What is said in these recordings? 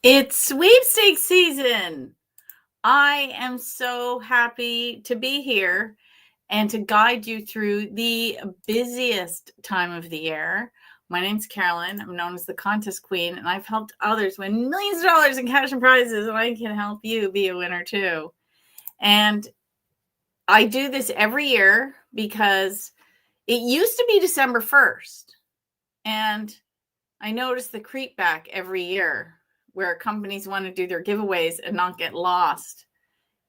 It's sweepstakes season. I am so happy to be here and to guide you through the busiest time of the year. My name's Carolyn. I'm known as the Contest Queen, and I've helped others win millions of dollars in cash and prizes, and I can help you be a winner too. And I do this every year because it used to be December 1st, and I notice the creep back every year where companies want to do their giveaways and not get lost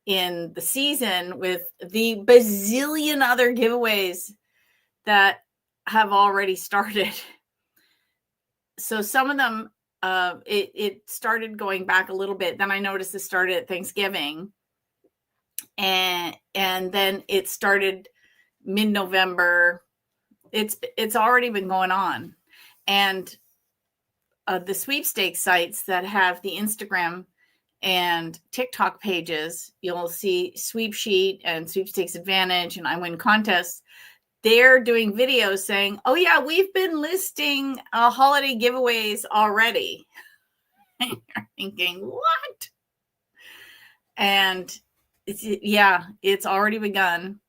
in the season with the bazillion other giveaways that have already started. So some of them, it started going back a little bit. Then I noticed it started at Thanksgiving, and then it started mid-November. It's already been going on, and the sweepstakes sites that have the Instagram and TikTok pages, you'll see Sweep Sheet and Sweepstakes Advantage and I Win Contests. They're doing videos saying, oh yeah, we've been listing holiday giveaways already. And you're thinking, what? And it's already begun.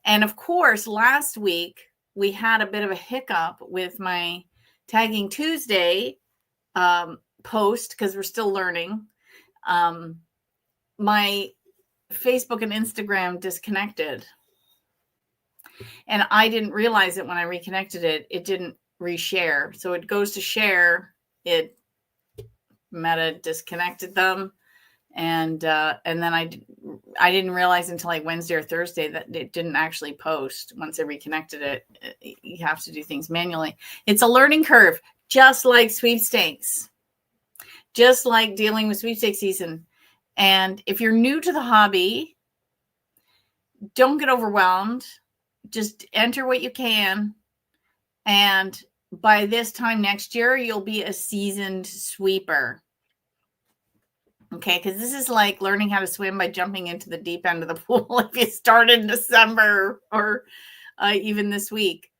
And of course, last week we had a bit of a hiccup with my Tagging Tuesday post because we're still learning. My Facebook and Instagram disconnected, and I didn't realize it when I reconnected it. It didn't reshare, so it goes to share. It Meta disconnected them, and then I didn't realize until like Wednesday or Thursday that it didn't actually post. Once I reconnected it, you have to do things manually. It's a learning curve, just like sweepstakes. Just like dealing with sweepstakes season. And if you're new to the hobby, don't get overwhelmed. Just enter what you can. And by this time next year, you'll be a seasoned sweeper. Okay, because this is like learning how to swim by jumping into the deep end of the pool if you start in December or even this week.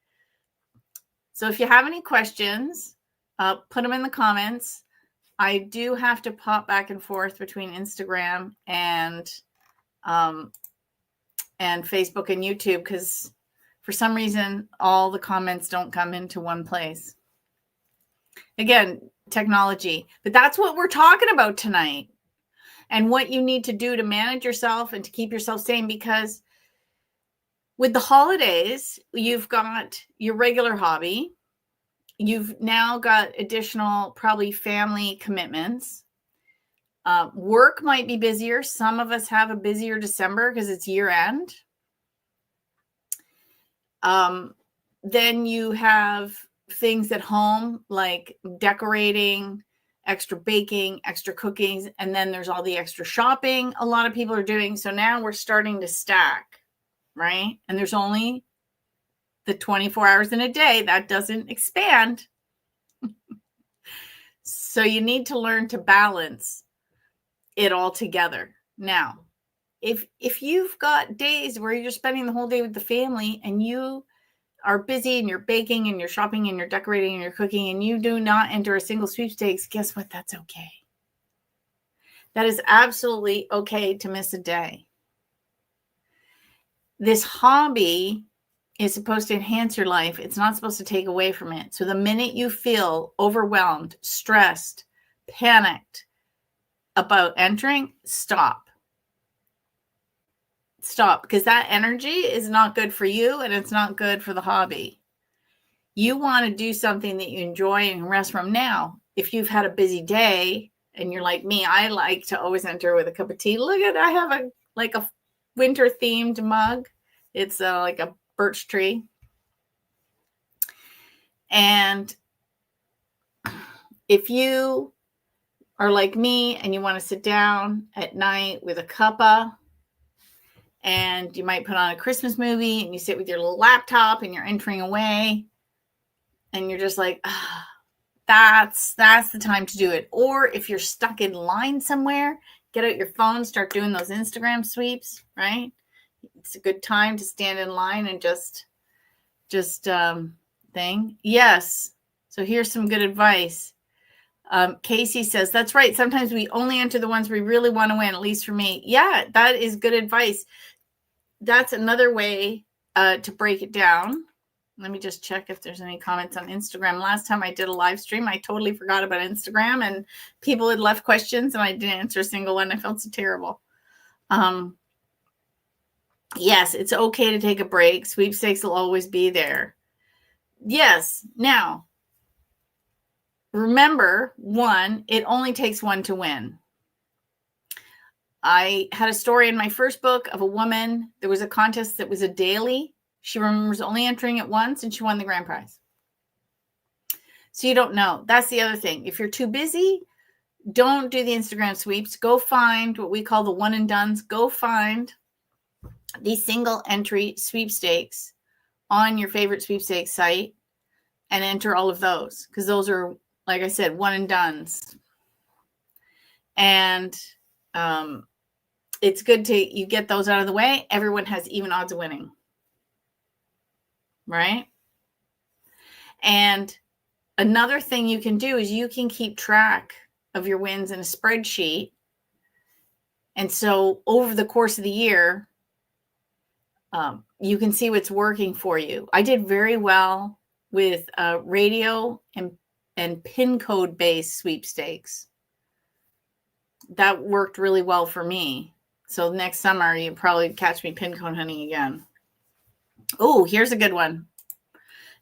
So if you have any questions, put them in the comments. I do have to pop back and forth between Instagram and Facebook and YouTube because for some reason, all the comments don't come into one place. Again, technology. But that's what we're talking about tonight and what you need to do to manage yourself and to keep yourself sane, because with the holidays, you've got your regular hobby. You've now got additional, probably family commitments. Work might be busier. Some of us have a busier December because it's year end. Then you have things at home like decorating, extra baking, extra cookies, and then there's all the extra shopping a lot of people are doing. So now we're starting to stack, right? And there's only the 24 hours in a day. That doesn't expand. So you need to learn to balance it all together. Now, if you've got days where you're spending the whole day with the family and you are busy and you're baking and you're shopping and you're decorating and you're cooking and you do not enter a single sweepstakes, guess what? That's okay. That is absolutely okay to miss a day. This hobby is supposed to enhance your life. It's not supposed to take away from it. So the minute you feel overwhelmed, stressed, panicked about entering, stop. Stop, because that energy is not good for you and it's not good for the hobby. You want to do something that you enjoy and rest from. Now, if you've had a busy day and you're like me, I like to always enter with a cup of tea. Look at, I have a winter themed mug. It's like a birch tree. And if you are like me and you want to sit down at night with a cuppa, and you might put on a Christmas movie and you sit with your little laptop and you're entering away and you're just like, that's the time to do it. Or if you're stuck in line somewhere, get out your phone, start doing those Instagram sweeps, right? It's a good time to stand in line and just thing. Yes. So here's some good advice. Casey says, that's right. Sometimes we only enter the ones we really want to win, at least for me. Yeah, that is good advice. That's another way to break it down. Let me just check if there's any comments on Instagram. Last time I did a live stream, I totally forgot about Instagram, and people had left questions and I didn't answer a single one. I felt so terrible. Yes, it's okay to take a break. Sweepstakes will always be there. Yes. Now, remember, one, it only takes one to win. I had a story in my first book of a woman. There was a contest that was a daily. She remembers only entering it once and she won the grand prize. So you don't know. That's the other thing. If you're too busy, don't do the Instagram sweeps. Go find what we call the one and dones. Go find the single entry sweepstakes on your favorite sweepstakes site and enter all of those, because those are, like I said, one and dones. And it's good to you get those out of the way. Everyone has even odds of winning, right? And another thing you can do is you can keep track of your wins in a spreadsheet. And so over the course of the year, you can see what's working for you. I did very well with radio and pin code based sweepstakes. That worked really well for me. So next summer, you probably catch me pin code hunting again. Oh, here's a good one.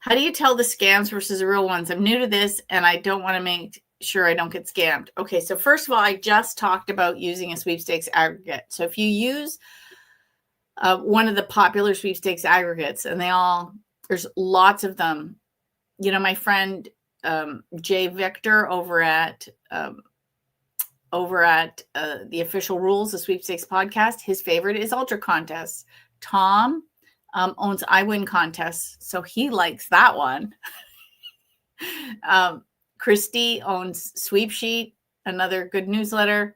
How do you tell the scams versus the real ones? I'm new to this and I don't want to make sure I don't get scammed. Okay, so first of all, I just talked about using a sweepstakes aggregate. So if you use one of the popular sweepstakes aggregates, and there's lots of them. You know, my friend Jay Victor over at the Official Rules, the Sweepstakes podcast, his favorite is Ultra Contests. Tom owns I Win Contests, so he likes that one. Christy owns Sweep Sheet, another good newsletter.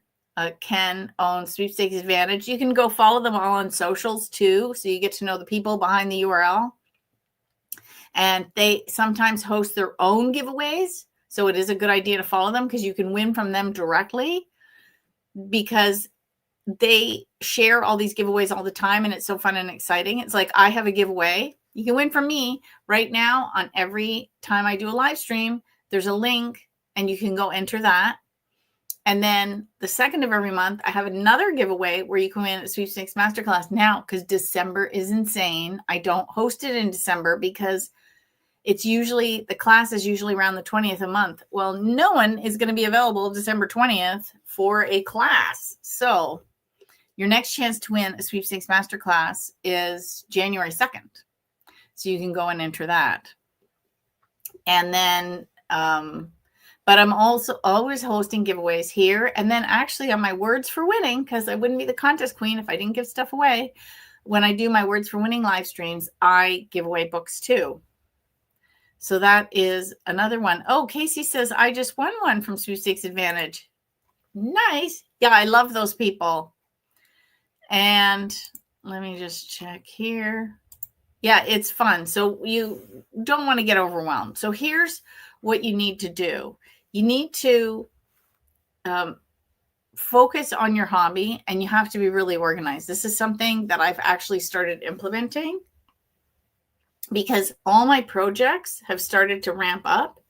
Ken owns Sweepstakes Advantage. You can go follow them all on socials too, so you get to know the people behind the URL. And they sometimes host their own giveaways, so it is a good idea to follow them because you can win from them directly, because they share all these giveaways all the time and it's so fun and exciting. It's like, I have a giveaway. You can win from me right now. On every time I do a live stream, there's a link and you can go enter that. And then the second of every month, I have another giveaway where you can win a Sweepstakes Masterclass. Now, because December is insane, I don't host it in December because the class is usually around the 20th a month. Well, no one is going to be available December 20th for a class. So your next chance to win a Sweepstakes Masterclass is January 2nd. So you can go and enter that. And then, but I'm also always hosting giveaways here. And then actually on my Words for Winning, because I wouldn't be the contest queen if I didn't give stuff away. When I do my Words for Winning live streams, I give away books too. So that is another one. Oh, Casey says, I just won one from Sweepstakes Advantage. Nice. Yeah, I love those people. And let me just check here. Yeah, it's fun. So you don't want to get overwhelmed. So here's what you need to do. You need to focus on your hobby, and you have to be really organized. This is something that I've actually started implementing because all my projects have started to ramp up.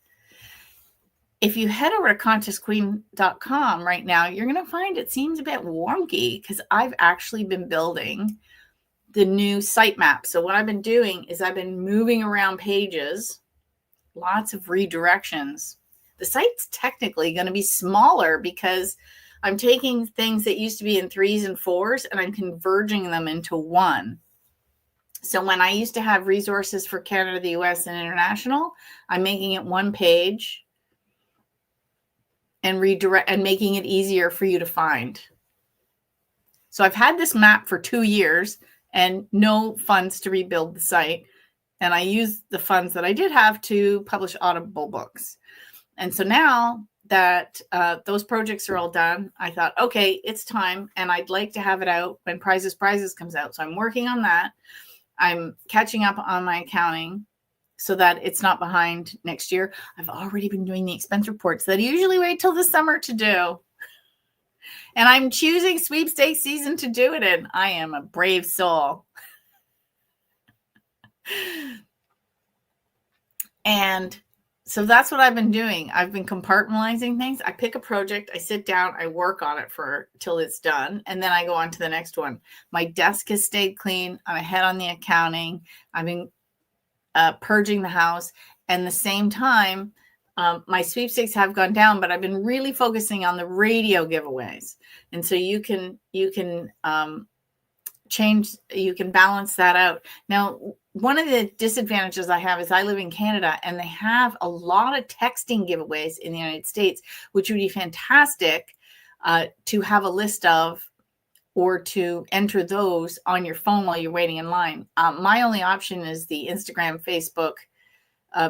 If you head over to contestqueen.com right now, you're going to find it seems a bit wonky because I've actually been building the new sitemap. So what I've been doing is I've been moving around pages, lots of redirections. The site's technically going to be smaller because I'm taking things that used to be in 3s and 4s and I'm converging them into one. So when I used to have resources for Canada, the US, and international, I'm making it one page and redirect and making it easier for you to find. So I've had this map for 2 years and no funds to rebuild the site. And I used the funds that I did have to publish Audible books. And so now that those projects are all done, I thought, okay, it's time. And I'd like to have it out when Prizes comes out. So I'm working on that. I'm catching up on my accounting. so that it's not behind next year. I've already been doing the expense reports that I usually wait till the summer to do. And I'm choosing sweepstakes season to do it in. I am a brave soul. And so that's what I've been doing. I've been compartmentalizing things. I pick a project, I sit down, I work on it till it's done, and then I go on to the next one. My desk has stayed clean. I'm ahead on the accounting. I've been purging the house. And the same time, my sweepstakes have gone down, but I've been really focusing on the radio giveaways. And so you can balance that out. Now, one of the disadvantages I have is I live in Canada, and they have a lot of texting giveaways in the United States, which would be fantastic to have a list of, or to enter those on your phone while you're waiting in line. My only option is the Instagram, Facebook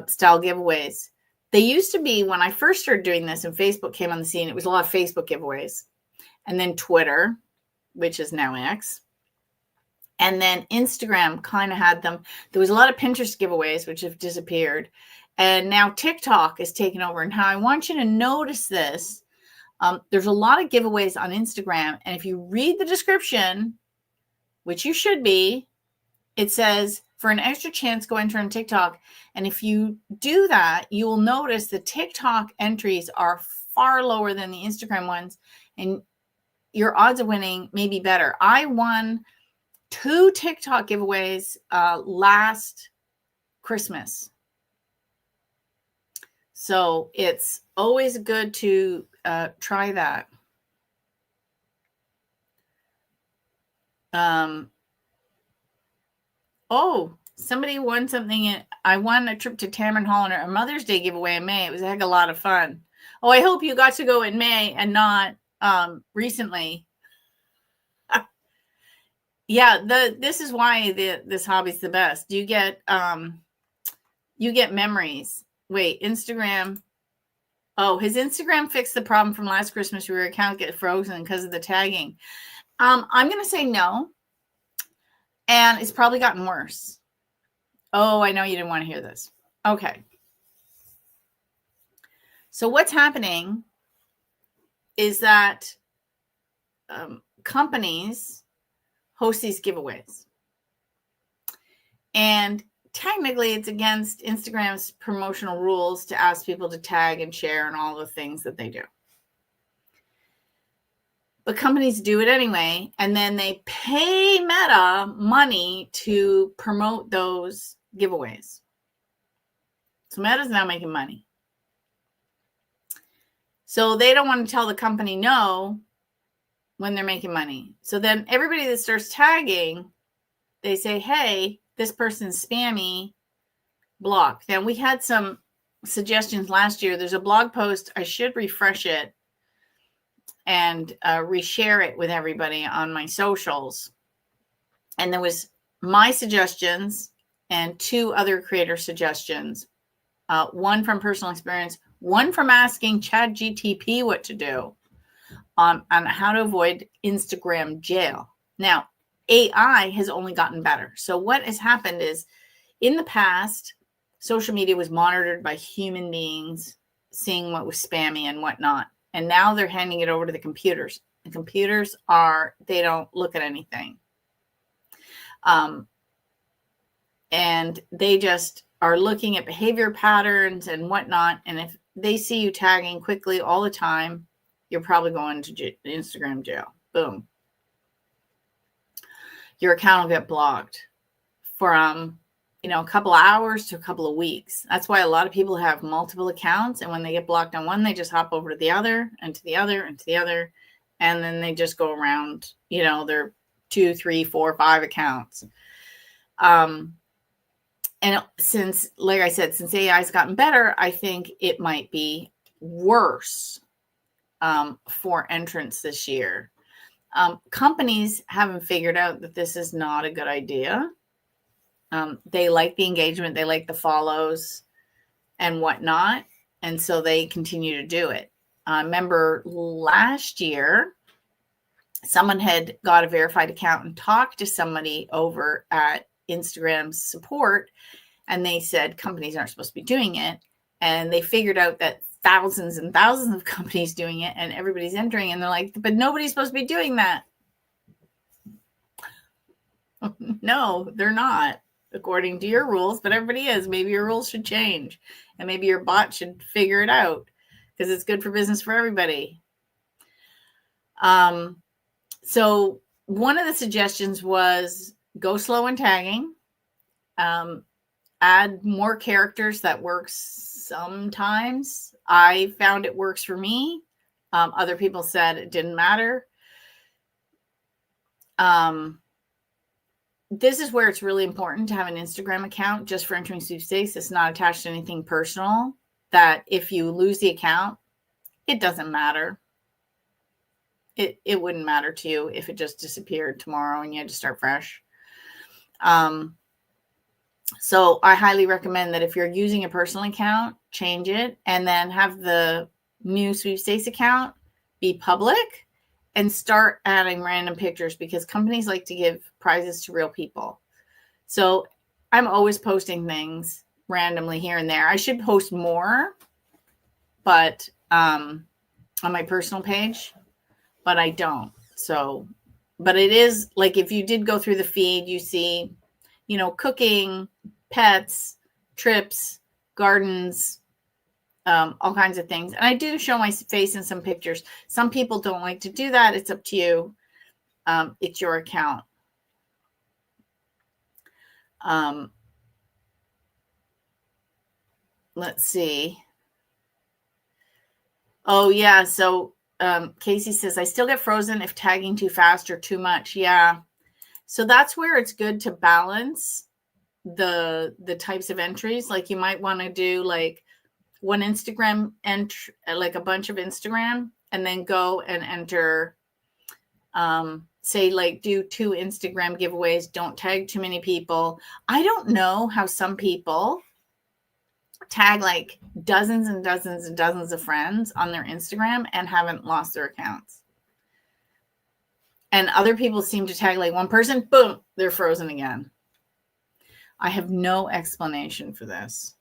style giveaways. They used to be, when I first started doing this and Facebook came on the scene, it was a lot of Facebook giveaways. And then Twitter, which is now X. And then Instagram kind of had them. There was a lot of Pinterest giveaways, which have disappeared. And now TikTok is taking over. And how I want you to notice this, there's a lot of giveaways on Instagram. And if you read the description, which you should be, it says, for an extra chance, go enter on TikTok. And if you do that, you will notice the TikTok entries are far lower than the Instagram ones. And your odds of winning may be better. I won 2 TikTok giveaways last Christmas. So it's always good to try that. Oh, somebody won something. I won a trip to Tamron Hall a Mother's Day giveaway in May. It was a heck of a lot of fun. Oh, I hope you got to go in May and not recently. Yeah, this is why this hobby's the best. You get memories. Wait, Instagram. Oh, his Instagram fixed the problem from last Christmas where your account get frozen because of the tagging. I'm going to say no. And it's probably gotten worse. Oh, I know you didn't want to hear this. Okay. So what's happening is that companies host these giveaways. And technically it's against Instagram's promotional rules to ask people to tag and share and all the things that they do. But companies do it anyway, and then they pay Meta money to promote those giveaways. So Meta's now making money. So they don't want to tell the company no when they're making money. So then everybody that starts tagging, they say, hey, this person's spammy, block. Now, we had some suggestions last year. There's a blog post. I should refresh it and reshare it with everybody on my socials. And there was my suggestions and 2 other creator suggestions. One from personal experience, one from asking ChatGTP what to do on how to avoid Instagram jail. Now, AI has only gotten better. So what has happened is, in the past, social media was monitored by human beings, seeing what was spammy and whatnot. And now they're handing it over to the computers. The computers they don't look at anything. And they just are looking at behavior patterns and whatnot. And if they see you tagging quickly all the time, you're probably going to Instagram jail. Boom. Your account will get blocked from, a couple of hours to a couple of weeks. That's why a lot of people have multiple accounts. And when they get blocked on one, they just hop over to the other and to the other and to the other. And then they just go around, their 2, 3, 4, 5 accounts. And since, like I said, since AI has gotten better, I think it might be worse for entrants this year. Companies haven't figured out that this is not a good idea. They like the engagement, they like the follows and whatnot. And so they continue to do it. I remember last year, someone had got a verified account and talked to somebody over at Instagram's support. and they said companies aren't supposed to be doing it. And they figured out that thousands and thousands of companies doing it, and everybody's entering, and they're like, but nobody's supposed to be doing that. No, they're not, according to your rules, but everybody is. Maybe your rules should change, and maybe your bot should figure it out, because it's good for business for everybody. So one of the suggestions was go slow in tagging, add more characters. That works sometimes. I found it works for me. Other people said it didn't matter. This is where it's really important to have an Instagram account just for entering sweepstakes. It's not attached to anything personal, that if you lose the account, it doesn't matter. It wouldn't matter to you if it just disappeared tomorrow and you had to start fresh. So I highly recommend that if you're using a personal account, change it, and then have the new sweepstakes account be public and start adding random pictures, because companies like to give prizes to real people. So I'm always posting things randomly here and there. I should post more, but on my personal page, but I don't. So, but it is like, if you did go through the feed, you see, cooking, pets, trips, gardens, all kinds of things. And I do show my face in some pictures. Some people don't like to do that. It's up to you. It's your account. Let's see. Oh, yeah. So Casey says, I still get frozen if tagging too fast or too much. Yeah. So that's where it's good to balance the types of entries. Like you might want to do like one Instagram entry, like a bunch of Instagram, and then go and enter, say like do 2 Instagram giveaways. Don't tag too many people. I don't know how some people tag like dozens and dozens and dozens of friends on their Instagram and haven't lost their accounts. And other people seem to tag like one person, boom, they're frozen again. I have no explanation for this.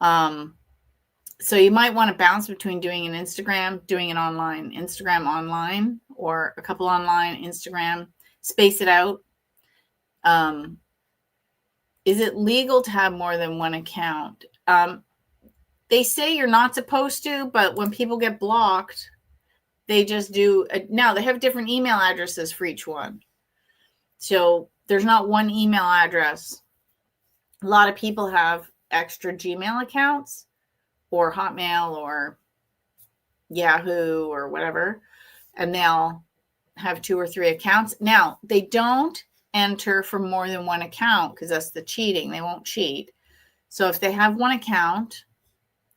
So you might want to bounce between doing an Instagram, doing an online, Instagram online, or a couple online, Instagram, space it out. Is it legal to have more than one account? They say you're not supposed to, but when people get blocked, they just do. Now they have different email addresses for each one. So there's not one email address. A lot of people have extra Gmail accounts or Hotmail or Yahoo or whatever, and they'll have 2 or 3 accounts. Now, they don't enter for more than one account because that's the cheating. They won't cheat. So if they have one account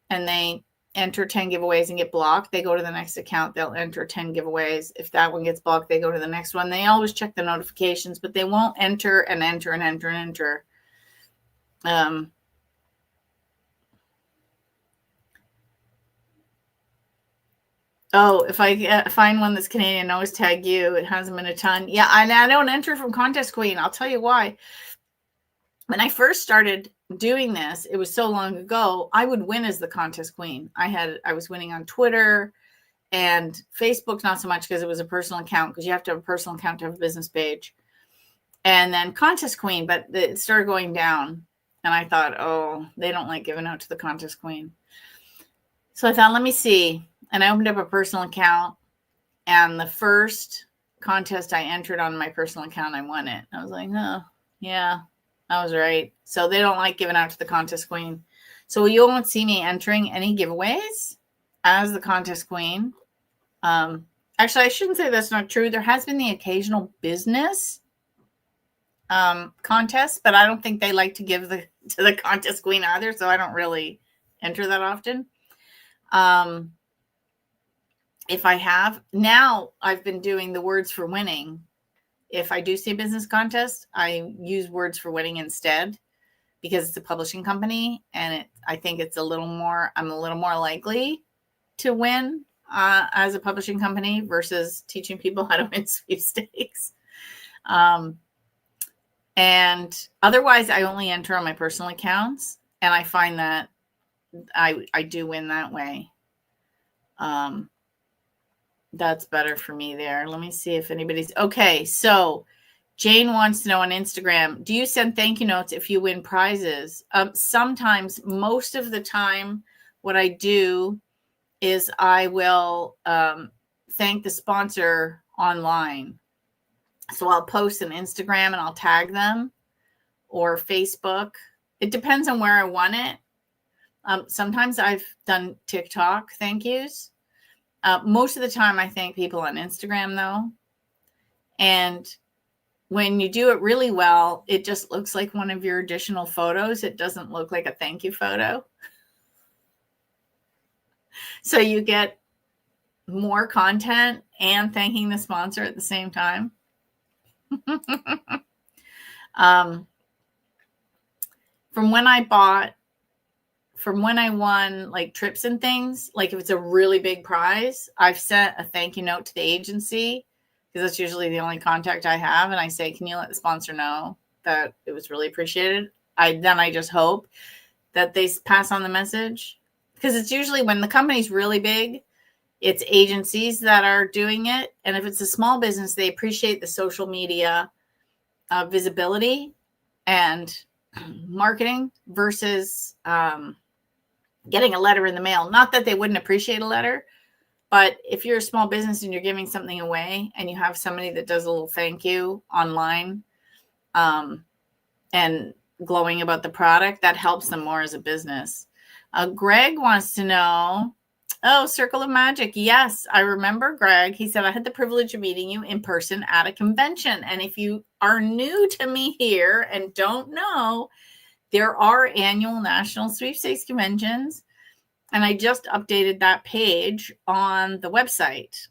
and they enter 10 giveaways and get blocked, they go to the next account. They'll enter 10 giveaways. If that one gets blocked, they go to the next one. They always check the notifications, but they won't enter and enter and enter and enter. Oh, if I find one that's Canadian, I always tag you. It hasn't been a ton. Yeah, and I don't enter from Contest Queen. I'll tell you why. When I first started doing this, it was so long ago, I would win as the Contest Queen. I was winning on Twitter and Facebook, not so much because it was a personal account, because you have to have a personal account to have a business page. And then Contest Queen, but it started going down. And I thought, oh, they don't like giving out to the Contest Queen. So I thought, let me see. And I opened up a personal account, and the first contest I entered on my personal account, I won it. I was like, oh, yeah, I was right. So they don't like giving out to the Contest Queen. So you won't see me entering any giveaways as the Contest Queen. Actually, I shouldn't say that's not true. There has been the occasional business contest, but I don't think they like to give to the Contest Queen either. So I don't really enter that often. If I have, now I've been doing the words for winning. If I do see a business contest, I use words for winning instead, because it's a publishing company, and I think I'm a little more likely to win as a publishing company versus teaching people how to win sweepstakes. And otherwise, I only enter on my personal accounts. And I find that I do win that way. That's better for me there. Let me see if anybody's okay. So Jane wants to know on Instagram, do you send thank you notes if you win prizes? Sometimes, most of the time, what I do is I will thank the sponsor online. So I'll post an Instagram and I'll tag them, or Facebook. It depends on where I want it. Sometimes I've done TikTok thank yous. Most of the time I thank people on Instagram though. And when you do it really well, it just looks like one of your additional photos. It doesn't look like a thank you photo. So you get more content and thanking the sponsor at the same time. From when I won like trips and things, like if it's a really big prize, I've sent a thank you note to the agency, because that's usually the only contact I have. And I say, can you let the sponsor know that it was really appreciated? I just hope that they pass on the message, because it's usually when the company's really big, it's agencies that are doing it. And if it's a small business, they appreciate the social media visibility and marketing versus getting a letter in the mail. Not that they wouldn't appreciate a letter, but if you're a small business and you're giving something away and you have somebody that does a little thank you online and glowing about the product, that helps them more as a business. Greg wants to know, Circle of Magic. Yes, I remember Greg. He said, I had the privilege of meeting you in person at a convention. And if you are new to me here and don't know, there are annual national sweepstakes conventions. And I just updated that page on the website.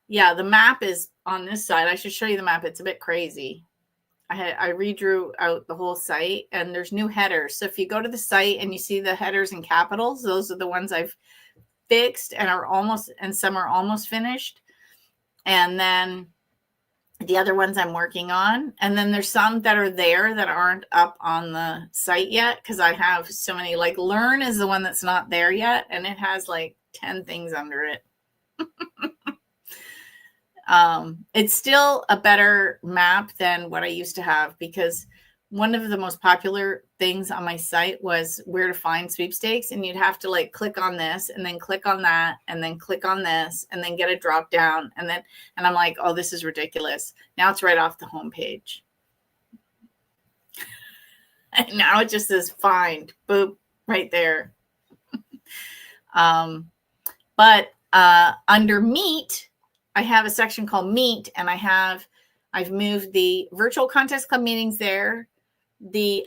Yeah, the map is on this side. I should show you the map. It's a bit crazy. I redrew out the whole site, and there's new headers. So if you go to the site and you see the headers in capitals, those are the ones I've fixed and some are almost finished. And then the other ones I'm working on. And then there's some that are there that aren't up on the site yet, because I have so many. Like Learn is the one that's not there yet, and it has like 10 things under it. It's still a better map than what I used to have, because one of the most popular things on my site was where to find sweepstakes. And you'd have to like click on this and then click on that and then click on this and then get a drop down. And I'm like, oh, this is ridiculous. Now it's right off the homepage. And now it just says find, boop, right there. But under Meet, I have a section called Meet, and I've moved the virtual contest club meetings there, the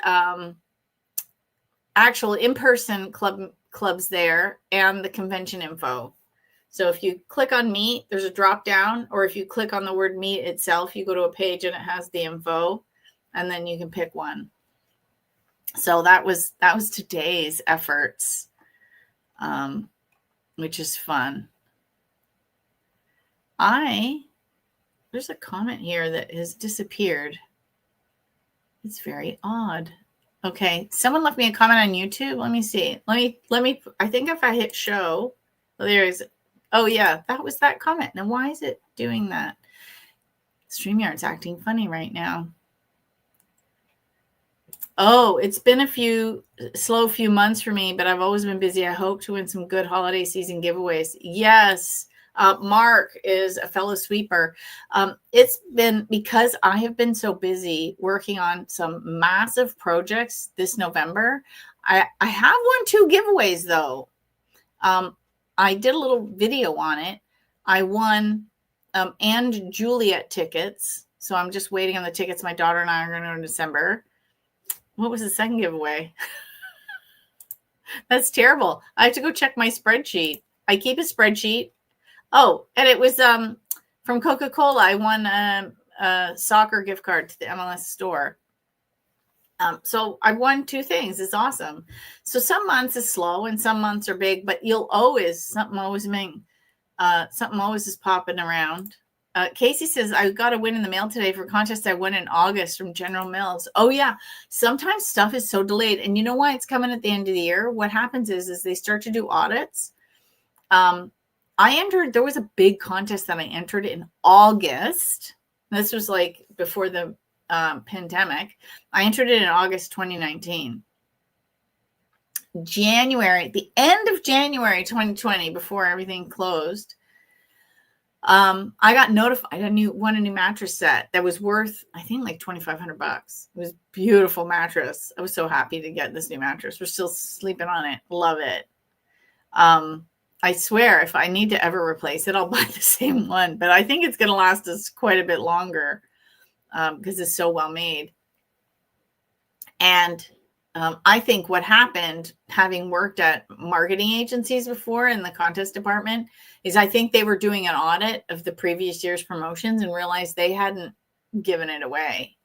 actual in-person clubs there, and the convention info. So if you click on Meet, there's a drop down, or if you click on the word Meet itself, you go to a page and it has the info, and then you can pick one. So that was today's efforts, which is fun. There's a comment here that has disappeared. It's very odd. Okay, someone left me a comment on YouTube. Let me see. Let me. I think if I hit show, there is. Oh yeah, that was that comment. Now why is it doing that? StreamYard's acting funny right now. Oh, it's been a slow few months for me, but I've always been busy. I hope to win some good holiday season giveaways. Yes. Mark is a fellow sweeper. It's been because I have been so busy working on some massive projects this November. I have won 2 giveaways though. I did a little video on it. I won and Juliet tickets. So I'm just waiting on the tickets. My daughter and I are going to go in December. What was the second giveaway? That's terrible. I have to go check my spreadsheet. I keep a spreadsheet. Oh, and it was from Coca-Cola. I won a soccer gift card to the MLS store. So I won 2 things. It's awesome. So some months is slow and some months are big, but something always is popping around. Casey says, I got a win in the mail today for a contest I won in August from General Mills. Oh, yeah. Sometimes stuff is so delayed. And you know why it's coming at the end of the year? What happens is they start to do audits. There was a big contest that I entered in August. This was like before the pandemic. I entered it in August 2019. The end of January 2020, before everything closed, I got notified I won a new mattress set that was worth, I think, like $2,500. It was a beautiful mattress. I was so happy to get this new mattress. We're still sleeping on it. Love it. I swear, if I need to ever replace it, I'll buy the same one. But I think it's going to last us quite a bit longer because it's so well made. And I think what happened, having worked at marketing agencies before in the contest department, is I think they were doing an audit of the previous year's promotions and realized they hadn't given it away.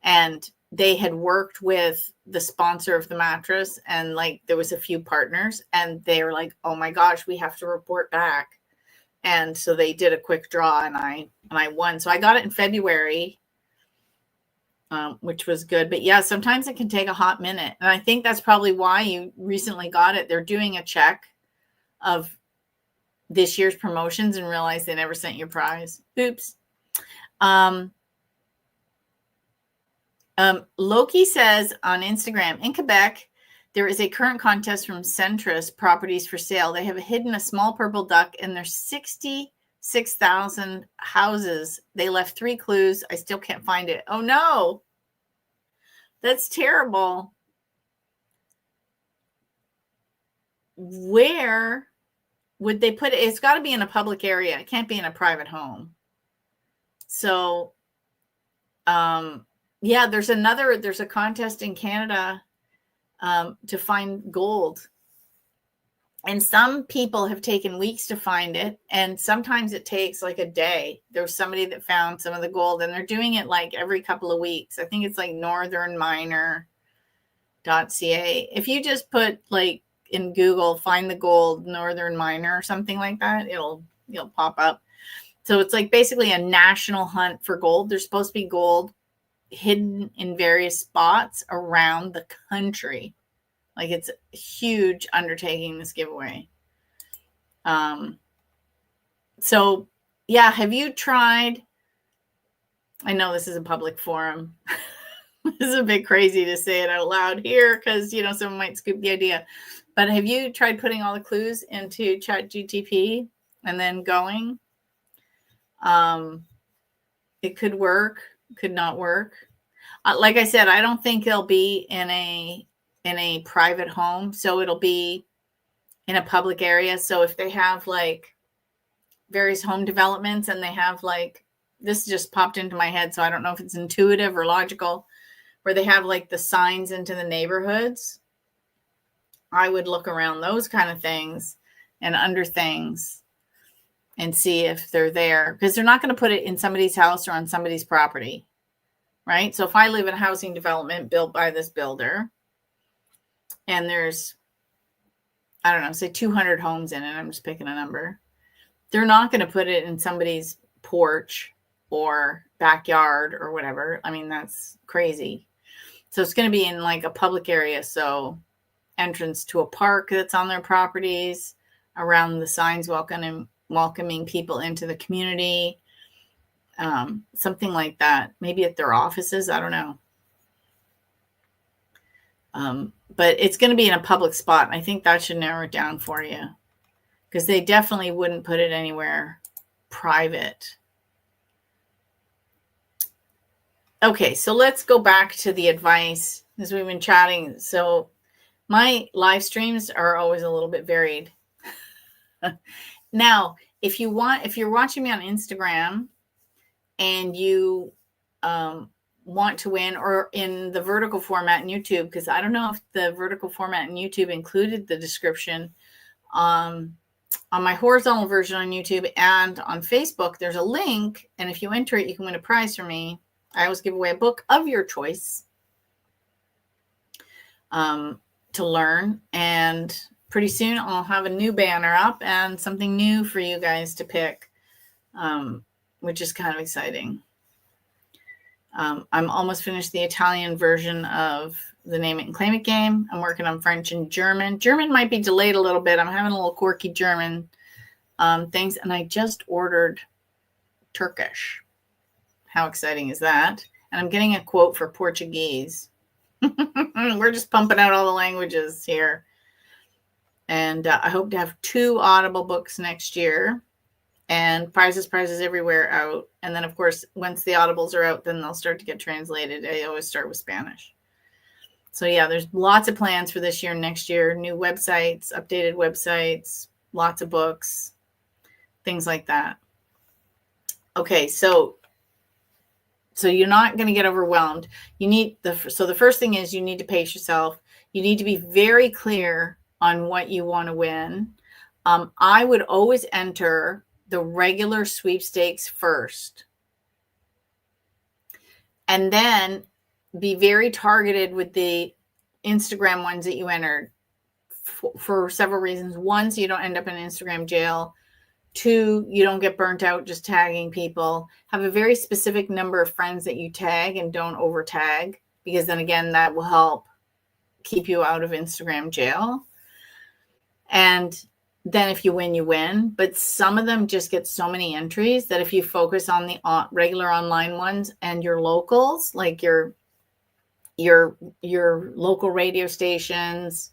And they had worked with the sponsor of the mattress, and like there was a few partners, and they were like, oh my gosh, we have to report back. And so they did a quick draw, and I won. So I got it in February. Which was good. But yeah, sometimes it can take a hot minute. And I think that's probably why you recently got it. They're doing a check of this year's promotions and realized they never sent you a prize. Oops. Loki says on Instagram, in Quebec, there is a current contest from Centris Properties for Sale. They have hidden a small purple duck in their 66,000 houses. They left 3 clues. I still can't find it. Oh no. That's terrible. Where would they put it? It's got to be in a public area. It can't be in a private home. So, yeah, there's a contest in Canada to find gold. And some people have taken weeks to find it. And sometimes it takes like a day. There's somebody that found some of the gold, and they're doing it like every couple of weeks. I think it's like northernminer.ca. If you just put like in Google, find the gold Northern Miner or something like that, it'll pop up. So it's like basically a national hunt for gold. There's supposed to be gold hidden in various spots around the country. Like it's a huge undertaking, this giveaway. So yeah, have you tried? I know this is a public forum. This is a bit crazy to say it out loud here because, someone might scoop the idea. But have you tried putting all the clues into ChatGPT and then going? It could work, could not work. Like I said, I don't think it'll be in a private home. So it'll be in a public area. So if they have like various home developments and they have like, this just popped into my head. So I don't know if it's intuitive or logical, where they have like the signs into the neighborhoods. I would look around those kind of things and under things and see if they're there, because they're not going to put it in somebody's house or on somebody's property. Right. So if I live in a housing development built by this builder, and there's, I don't know, say 200 homes in it, I'm just picking a number. They're not going to put it in somebody's porch or backyard or whatever. I mean, that's crazy. So it's going to be in like a public area. So entrance to a park that's on their properties, around the signs welcoming people into the community, something like that. Maybe at their offices. I don't know. But it's going to be in a public spot. I think that should narrow it down for you, because they definitely wouldn't put it anywhere private. Okay, so let's go back to the advice as we've been chatting. So my live streams are always a little bit varied. Now, if you're watching me on Instagram and you want to win, or in the vertical format in YouTube, because I don't know if the vertical format in YouTube included the description. On my horizontal version on YouTube and on Facebook, there's a link, and if you enter it, you can win a prize from me. I always give away a book of your choice to learn, and pretty soon I'll have a new banner up and something new for you guys to pick which is kind of exciting. I'm almost finished the Italian version of the Name It and Claim It game. I'm working on French and German. German might be delayed a little bit. I'm having a little quirky German things, and I just ordered Turkish. How exciting is that? And I'm getting a quote for Portuguese. We're just pumping out all the languages here. And I hope to have 2 Audible books next year. And prizes everywhere out. And then, of course, once the Audibles are out, then they'll start to get translated. I always start with Spanish. So, yeah, there's lots of plans for this year and next year. New websites, updated websites, lots of books, things like that. Okay, so you're not going to get overwhelmed. So the first thing is you need to pace yourself. You need to be very clear on what you want to win. I would always enter the regular sweepstakes first, and then be very targeted with the Instagram ones that you entered for several reasons. One, so you don't end up in Instagram jail. 2, you don't get burnt out just tagging people. Have a very specific number of friends that you tag and don't over tag, because then again, that will help keep you out of Instagram jail. And then if you win, you win. But some of them just get so many entries that if you focus on the regular online ones and your locals, like your local radio stations,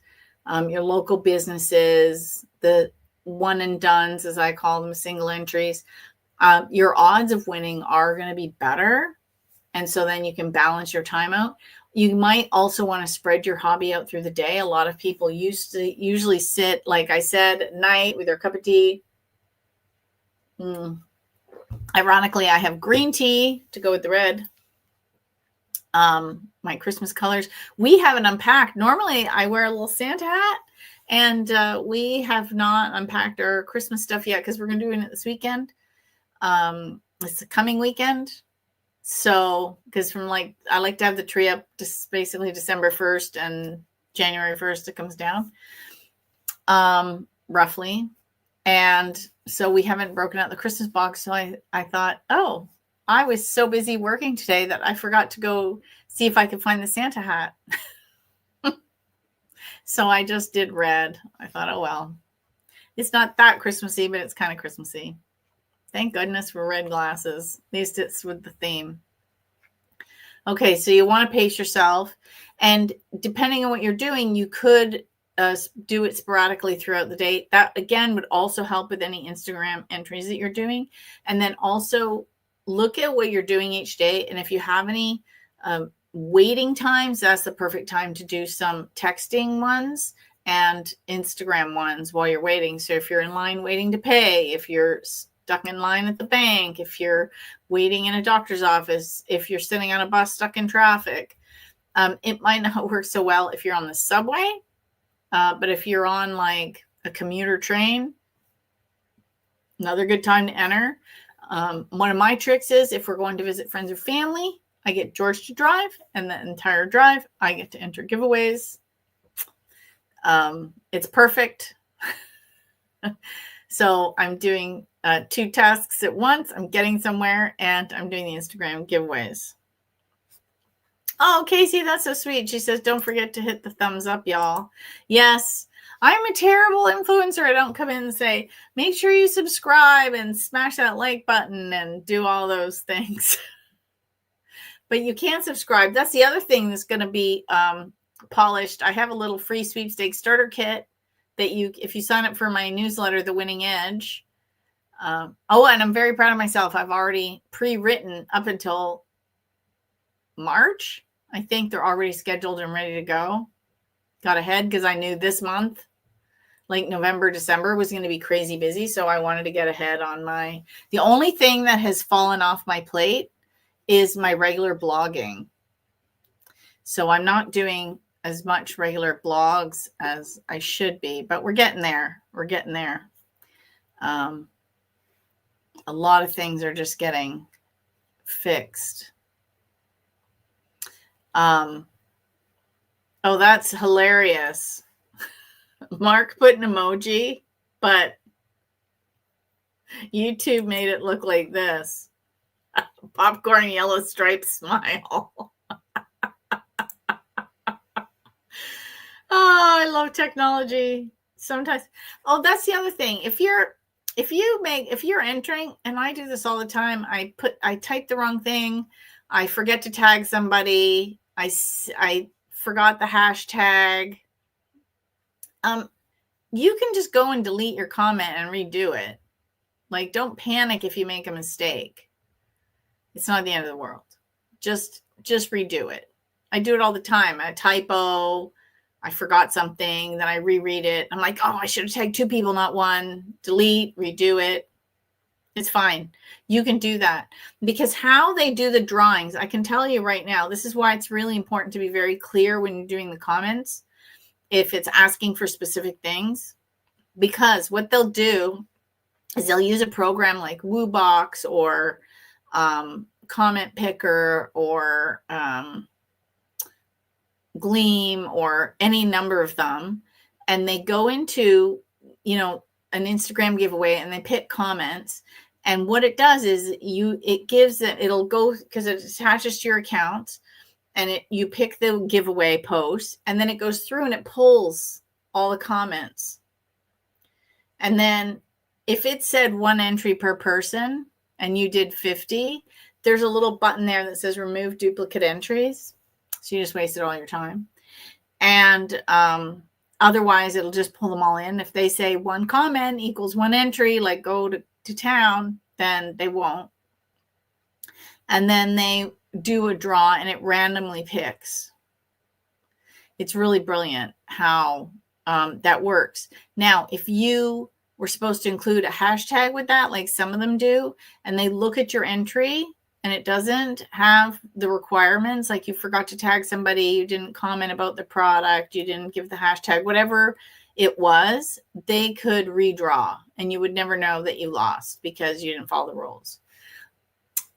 your local businesses, the one and dones, as I call them, single entries, your odds of winning are going to be better. And so then you can balance your time out. You might also want to spread your hobby out through the day. A lot of people usually sit, like I said, at night with their cup of tea. Ironically, I have green tea to go with the red. My Christmas colors. We haven't unpacked. Normally, I wear a little Santa hat, and we have not unpacked our Christmas stuff yet because we're going to do it this weekend. It's the coming weekend. So, because I like to have the tree up just basically December 1st and January 1st, it comes down, roughly. And so we haven't broken out the Christmas box. So I thought, oh, I was so busy working today that I forgot to go see if I could find the Santa hat. So I just did red. I thought, oh, well, it's not that Christmassy, but it's kind of Christmassy. Thank goodness for red glasses. At least it's with the theme. Okay, so you want to pace yourself. And depending on what you're doing, you could do it sporadically throughout the day. That, again, would also help with any Instagram entries that you're doing. And then also look at what you're doing each day. And if you have any waiting times, that's the perfect time to do some texting ones and Instagram ones while you're waiting. So if you're in line waiting to pay, if you're stuck in line at the bank, if you're waiting in a doctor's office, if you're sitting on a bus stuck in traffic, it might not work so well if you're on the subway. But if you're on like a commuter train, another good time to enter. One of my tricks is if we're going to visit friends or family, I get George to drive, and the entire drive, I get to enter giveaways. It's perfect. So I'm doing 2 tasks at once. I'm getting somewhere, and I'm doing the Instagram giveaways. Oh, Casey, that's so sweet. She says, don't forget to hit the thumbs up, y'all. Yes, I'm a terrible influencer. I don't come in and say, make sure you subscribe and smash that like button and do all those things. But you can subscribe. That's the other thing that's going to be polished. I have a little free sweepstakes starter kit that if you sign up for my newsletter, The Winning Edge. And I'm very proud of myself. I've already pre-written up until March. I think they're already scheduled and ready to go. Got ahead because I knew this month, like November, December, was going to be crazy busy. So I wanted to get ahead on the only thing that has fallen off my plate is my regular blogging. So I'm not doing as much regular blogs as I should be, but we're getting there. We're getting there. A lot of things are just getting fixed. Oh, that's hilarious. Mark put an emoji, but YouTube made it look like this. Popcorn yellow striped smile. Oh, I love technology. Sometimes. Oh, that's the other thing. If you're entering, and I do this all the time, I type the wrong thing. I forget to tag somebody. I forgot the hashtag. You can just go and delete your comment and redo it. Like, don't panic if you make a mistake. It's not the end of the world. Just redo it. I do it all the time. A typo, I forgot something, then I reread it. I'm like, oh, I should have tagged 2 people, not 1. Delete, redo it. It's fine. You can do that. Because how they do the drawings, I can tell you right now, this is why it's really important to be very clear when you're doing the comments, if it's asking for specific things. Because what they'll do is they'll use a program like WooBox or Comment Picker or Gleam or any number of them, and they go into, an Instagram giveaway and they pick comments. And what it does is it'll go, because it attaches to your account, and you pick the giveaway post, and then it goes through and it pulls all the comments. And then if it said 1 entry per person and you did 50, there's a little button there that says remove duplicate entries. So you just wasted all your time. And otherwise, it'll just pull them all in. If they say 1 comment equals 1 entry, like go to town, then they won't. And then they do a draw and it randomly picks. It's really brilliant how that works. Now, if you were supposed to include a hashtag with that, like some of them do, and they look at your entry and it doesn't have the requirements, like you forgot to tag somebody, you didn't comment about the product, you didn't give the hashtag, whatever it was, they could redraw and you would never know that you lost because you didn't follow the rules.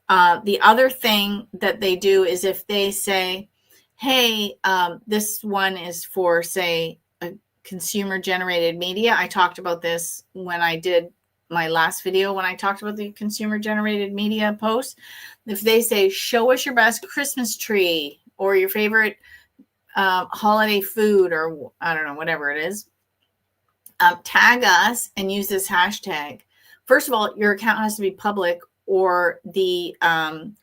The other thing that they do is if they say, hey, this one is for, say, a consumer generated media. I talked about this when I did my last video, when I talked about the consumer generated media post. If they say, show us your best Christmas tree or your favorite holiday food, or I don't know, whatever it is, tag us and use this hashtag. First of all, your account has to be public, or the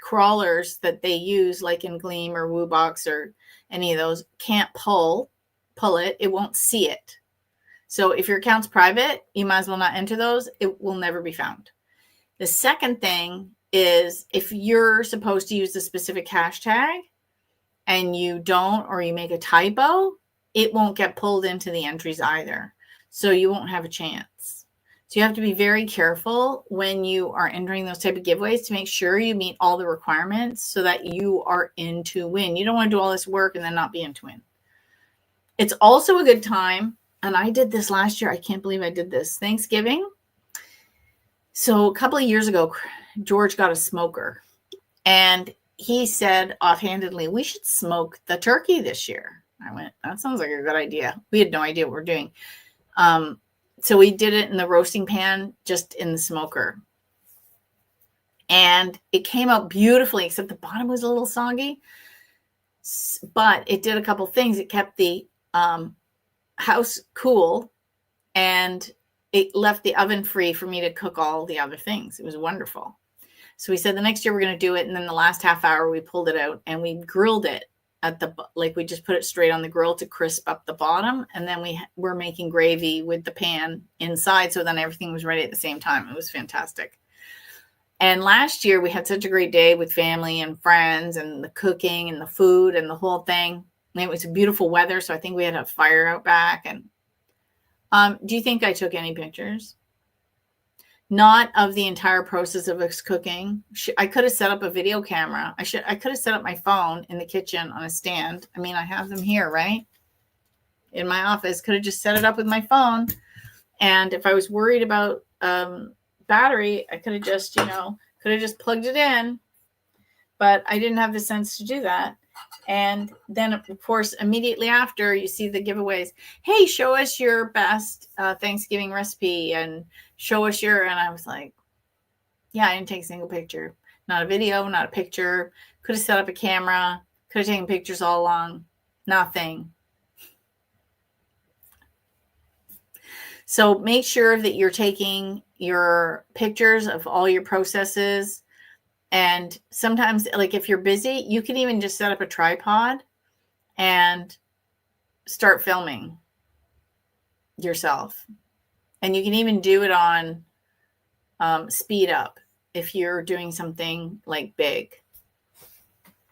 crawlers that they use, like in Gleam or WooBox or any of those, can't pull it. It won't see it. So if your account's private, you might as well not enter those. It will never be found. The second thing is, if you're supposed to use the specific hashtag and you don't, or you make a typo, it won't get pulled into the entries either. So you won't have a chance. So you have to be very careful when you are entering those type of giveaways to make sure you meet all the requirements so that you are in to win. You don't want to do all this work and then not be in to win. It's also a good time, and I did this last year. I can't believe I did this. Thanksgiving. So a couple of years ago, George got a smoker, and he said offhandedly, we should smoke the turkey this year. I went, that sounds like a good idea. We had no idea what we're doing. So we did it in the roasting pan, just in the smoker. And it came out beautifully, except the bottom was a little soggy. But it did a couple things. It kept the house cool, and it left the oven free for me to cook all the other things. It was wonderful. So we said the next year we're going to do it. And then the last half hour we pulled it out and we grilled it we just put it straight on the grill to crisp up the bottom. And then we're making gravy with the pan inside. So then everything was ready at the same time. It was fantastic. And last year we had such a great day with family and friends, and the cooking and the food and the whole thing. And it was beautiful weather. So I think we had a fire out back. And do you think I took any pictures? Not of the entire process of us cooking. I could have set up a video camera. I could have set up my phone in the kitchen on a stand. I mean, I have them here, right? In my office. Could have just set it up with my phone. And if I was worried about battery, I could have just, plugged it in. But I didn't have the sense to do that. And then, of course, immediately after, you see the giveaways. Hey, show us your best Thanksgiving recipe, and show us and I was like, yeah, I didn't take a single picture. not a video, not a picture. Could have set up a camera, could have taken pictures all along. Nothing. So make sure that you're taking your pictures of all your processes. And sometimes, like if you're busy, you can even just set up a tripod and start filming yourself. And you can even do it on speed up if you're doing something like big.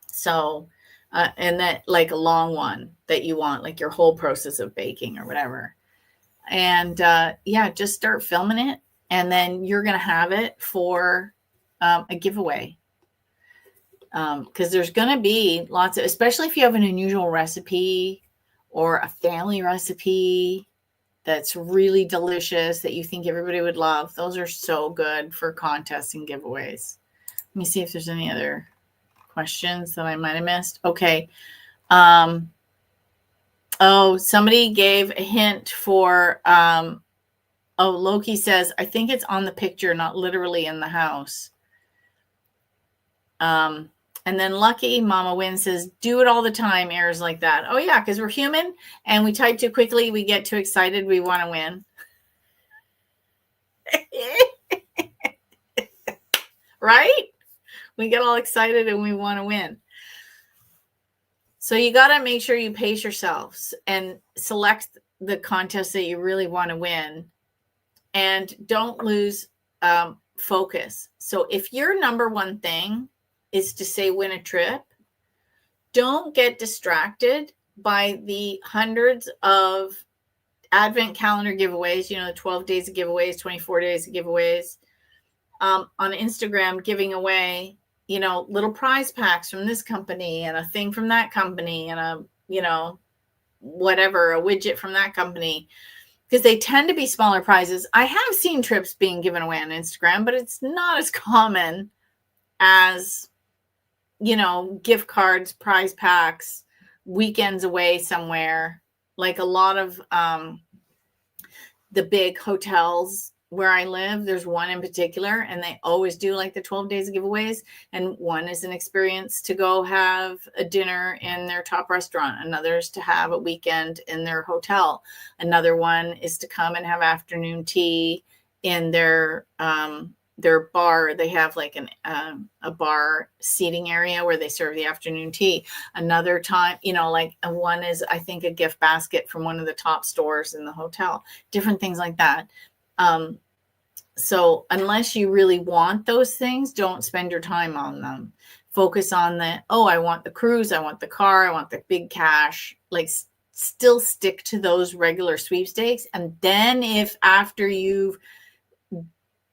So, and that like a long one that you want, like your whole process of baking or whatever. And yeah, just start filming it. And then you're going to have it for a giveaway. Because there's going to be lots of, especially if you have an unusual recipe or a family recipe that's really delicious that you think everybody would love. Those are so good for contests and giveaways. Let me see if there's any other questions that I might have missed. Okay. Oh, somebody gave a hint for, Loki says, I think it's on the picture, not literally in the house. And then Lucky Mama Win says, do it all the time, errors like that. Oh, yeah, because we're human and we type too quickly. We get too excited. We want to win. Right? We get all excited and we want to win. So you got to make sure you pace yourselves and select the contest that you really want to win. And don't lose focus. So if your number one thing is to say win a trip, don't get distracted by the hundreds of advent calendar giveaways, the 12 days of giveaways, 24 days of giveaways, on Instagram, giving away, little prize packs from this company and a thing from that company and a, whatever, a widget from that company, because they tend to be smaller prizes. I have seen trips being given away on Instagram, but it's not as common as, gift cards, prize packs, weekends away somewhere. Like a lot of the big hotels where I live, there's one in particular, and they always do like the 12 days of giveaways. And one is an experience to go have a dinner in their top restaurant. Another is to have a weekend in their hotel. Another one is to come and have afternoon tea in their bar. They have like a bar seating area where they serve the afternoon tea. Another time, like one is, I think, a gift basket from one of the top stores in the hotel, different things like that. So unless you really want those things, don't spend your time on them. Focus on I want the cruise, I want the car, I want the big cash. Like still stick to those regular sweepstakes. And then if after you've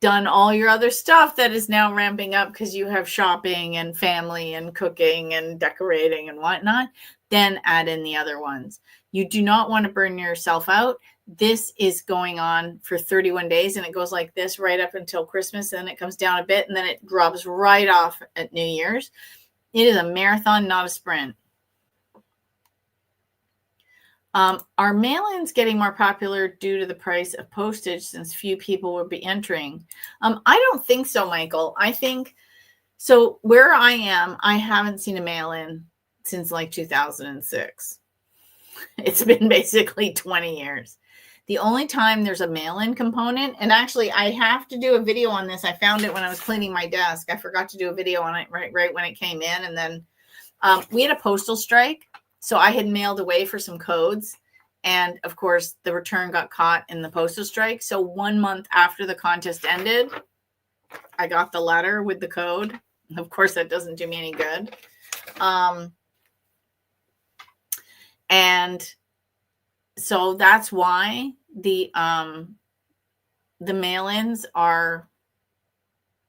done all your other stuff that is now ramping up because you have shopping and family and cooking and decorating and whatnot, then add in the other ones. You do not want to burn yourself out. This is going on for 31 days and it goes like this right up until Christmas. And then it comes down a bit and then it drops right off at New Year's. It is a marathon, not a sprint. Are mail-ins getting more popular due to the price of postage since few people will be entering? I don't think so, Michael. I think so. Where I am, I haven't seen a mail-in since like 2006. It's been basically 20 years. The only time there's a mail-in component, and actually I have to do a video on this. I found it when I was cleaning my desk. I forgot to do a video on it right when it came in. And then we had a postal strike. So I had mailed away for some codes. And of course, the return got caught in the postal strike. So 1 month after the contest ended, I got the letter with the code. Of course, that doesn't do me any good. And so that's why the mail-ins are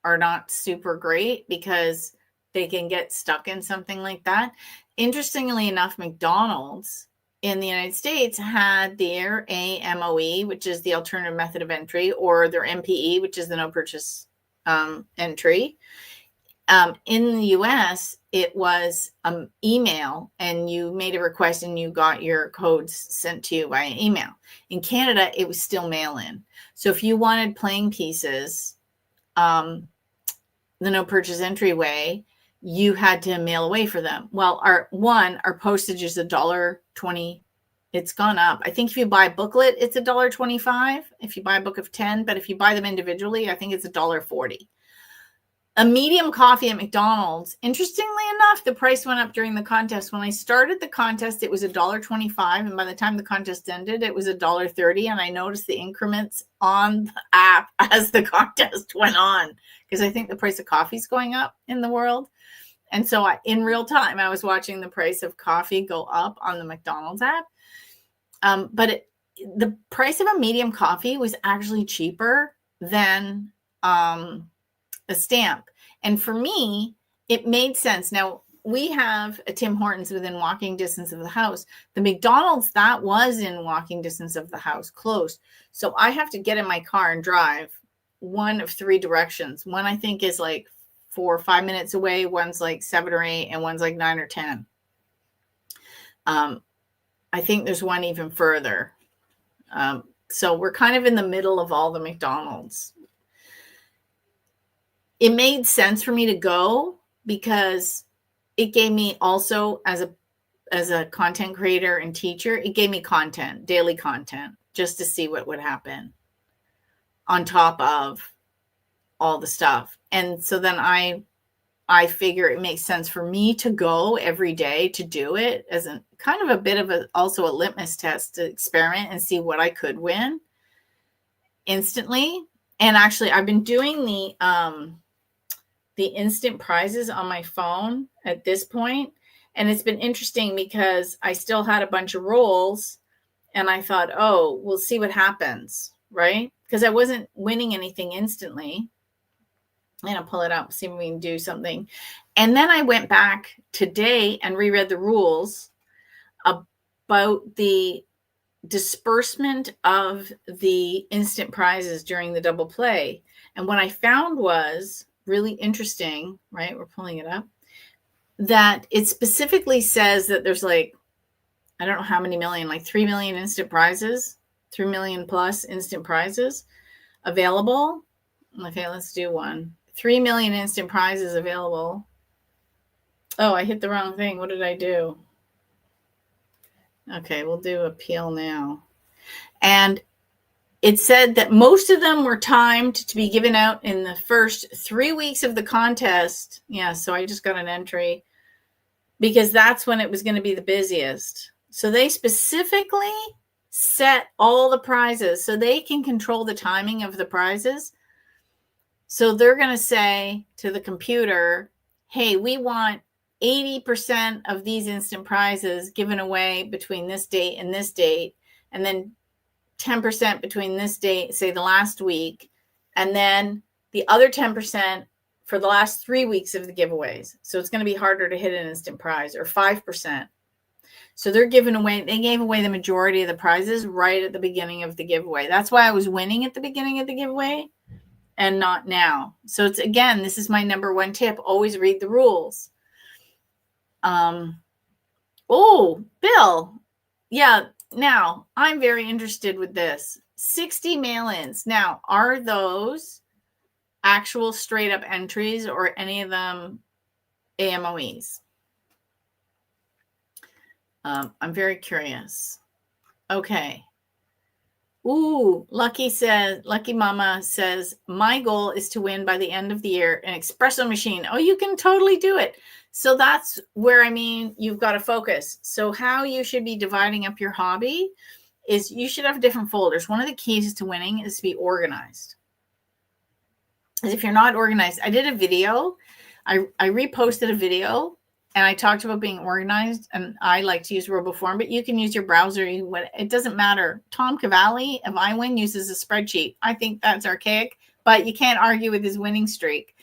not super great, because they can get stuck in something like that. Interestingly enough, McDonald's in the United States had their AMOE, which is the alternative method of entry, or their MPE, which is the no purchase entry. In the US, it was email, and you made a request and you got your codes sent to you by email. In Canada, it was still mail-in. So if you wanted playing pieces, the no purchase entryway, you had to mail away for them. Well, our postage is $1.20. It's gone up. I think if you buy a booklet, it's $1.25. If you buy a book of 10, but if you buy them individually, I think it's $1.40. A medium coffee at McDonald's, interestingly enough, the price went up during the contest. When I started the contest, it was $1.25. And by the time the contest ended, it was $1.30. And I noticed the increments on the app as the contest went on, because I think the price of coffee is going up in the world. And so in real time, I was watching the price of coffee go up on the McDonald's app. But the price of a medium coffee was actually cheaper than a stamp. And for me, it made sense. Now, we have a Tim Hortons within walking distance of the house. The McDonald's that was in walking distance of the house closed. So I have to get in my car and drive one of three directions. One I think is like 4 or 5 minutes away. One's like 7 or 8, and one's like 9 or 10. I think there's one even further. So we're kind of in the middle of all the McDonald's. It made sense for me to go because it gave me also, as a content creator and teacher, it gave me content, daily content, just to see what would happen on top of all the stuff. And so then I figure it makes sense for me to go every day to do it as a kind of a bit of also a litmus test to experiment and see what I could win instantly. And actually, I've been doing the instant prizes on my phone at this point. And it's been interesting because I still had a bunch of rolls and I thought, oh, we'll see what happens, right? Because I wasn't winning anything instantly. And I'll pull it up, see if we can do something. And then I went back today and reread the rules about the disbursement of the instant prizes during the double play. And what I found was really interesting, right? We're pulling it up, that it specifically says that there's like, I don't know how many million, like 3 million instant prizes, 3 million plus instant prizes available. Okay, let's do one. 3 million instant prizes available. Oh, I hit the wrong thing. What did I do? Okay, we'll do appeal now. And it said that most of them were timed to be given out in the first 3 weeks of the contest. Yeah, so I just got an entry because that's when it was going to be the busiest. So they specifically set all the prizes so they can control the timing of the prizes. So they're going to say to the computer, hey, we want 80% of these instant prizes given away between this date and this date, and then 10% between this date, say the last week, and then the other 10% for the last 3 weeks of the giveaways. So it's going to be harder to hit an instant prize, or 5%. So they gave away the majority of the prizes right at the beginning of the giveaway. That's why I was winning at the beginning of the giveaway and not now. So it's, again, this is my number one tip. Always read the rules. Oh, Bill. Yeah. Now, I'm very interested with this. 60 mail-ins. Now, are those actual straight up entries or any of them AMOEs? I'm very curious. Okay. Ooh, Lucky Mama says, my goal is to win by the end of the year an espresso machine. Oh, you can totally do it. So that's where, you've got to focus. So how you should be dividing up your hobby is you should have different folders. One of the keys to winning is to be organized. Because if you're not organized, I did a video. I reposted a video and I talked about being organized, and I like to use RoboForm, but you can use your browser. It doesn't matter. Tom Cavalli of iWin uses a spreadsheet. I think that's archaic, but you can't argue with his winning streak.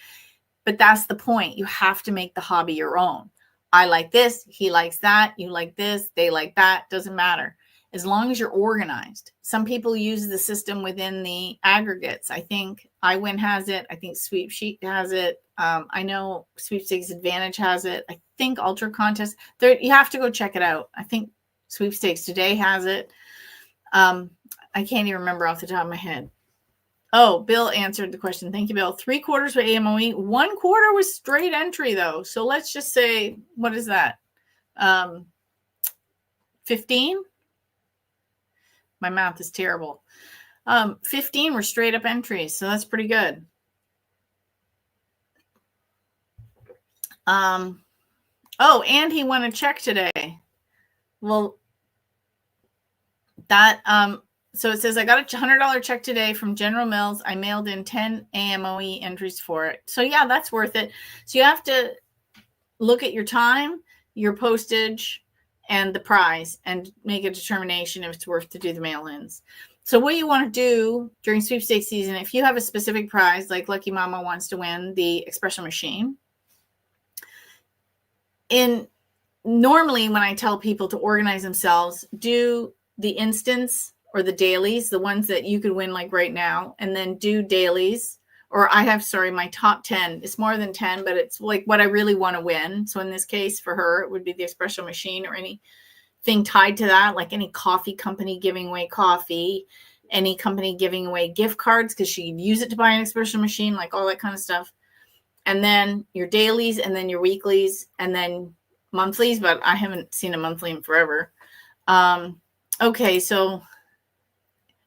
But that's the point. You have to make the hobby your own. I like this. He likes that. You like this. They like that. Doesn't matter. As long as you're organized. Some people use the system within the aggregates. I think iWin has it. I think Sweepsheet has it. I know Sweepstakes Advantage has it. I think Ultra Contest. You have to go check it out. I think Sweepstakes Today has it. I can't even remember off the top of my head. Oh, Bill answered the question. Thank you, Bill. 3/4 were AMOE. 1/4 was straight entry, though. So let's just say, what is that? 15? My math is terrible. 15 were straight up entries. So that's pretty good. Oh, and he won a check today. Well, that, so it says, I got a $100 check today from General Mills. I mailed in 10 AMOE entries for it. So yeah, that's worth it. So you have to look at your time, your postage, and the prize and make a determination if it's worth to do the mail-ins. So what you want to do during sweepstakes season, if you have a specific prize, like Lucky Mama wants to win the espresso machine, normally when I tell people to organize themselves, do the instants or the dailies, the ones that you could win like right now, and then do dailies. Or my top 10. It's more than 10, but it's like what I really want to win. So in this case for her, it would be the espresso machine or anything tied to that, like any coffee company giving away coffee, any company giving away gift cards because she'd use it to buy an espresso machine, like all that kind of stuff. And then your dailies, and then your weeklies, and then monthlies, but I haven't seen a monthly in forever. Okay, so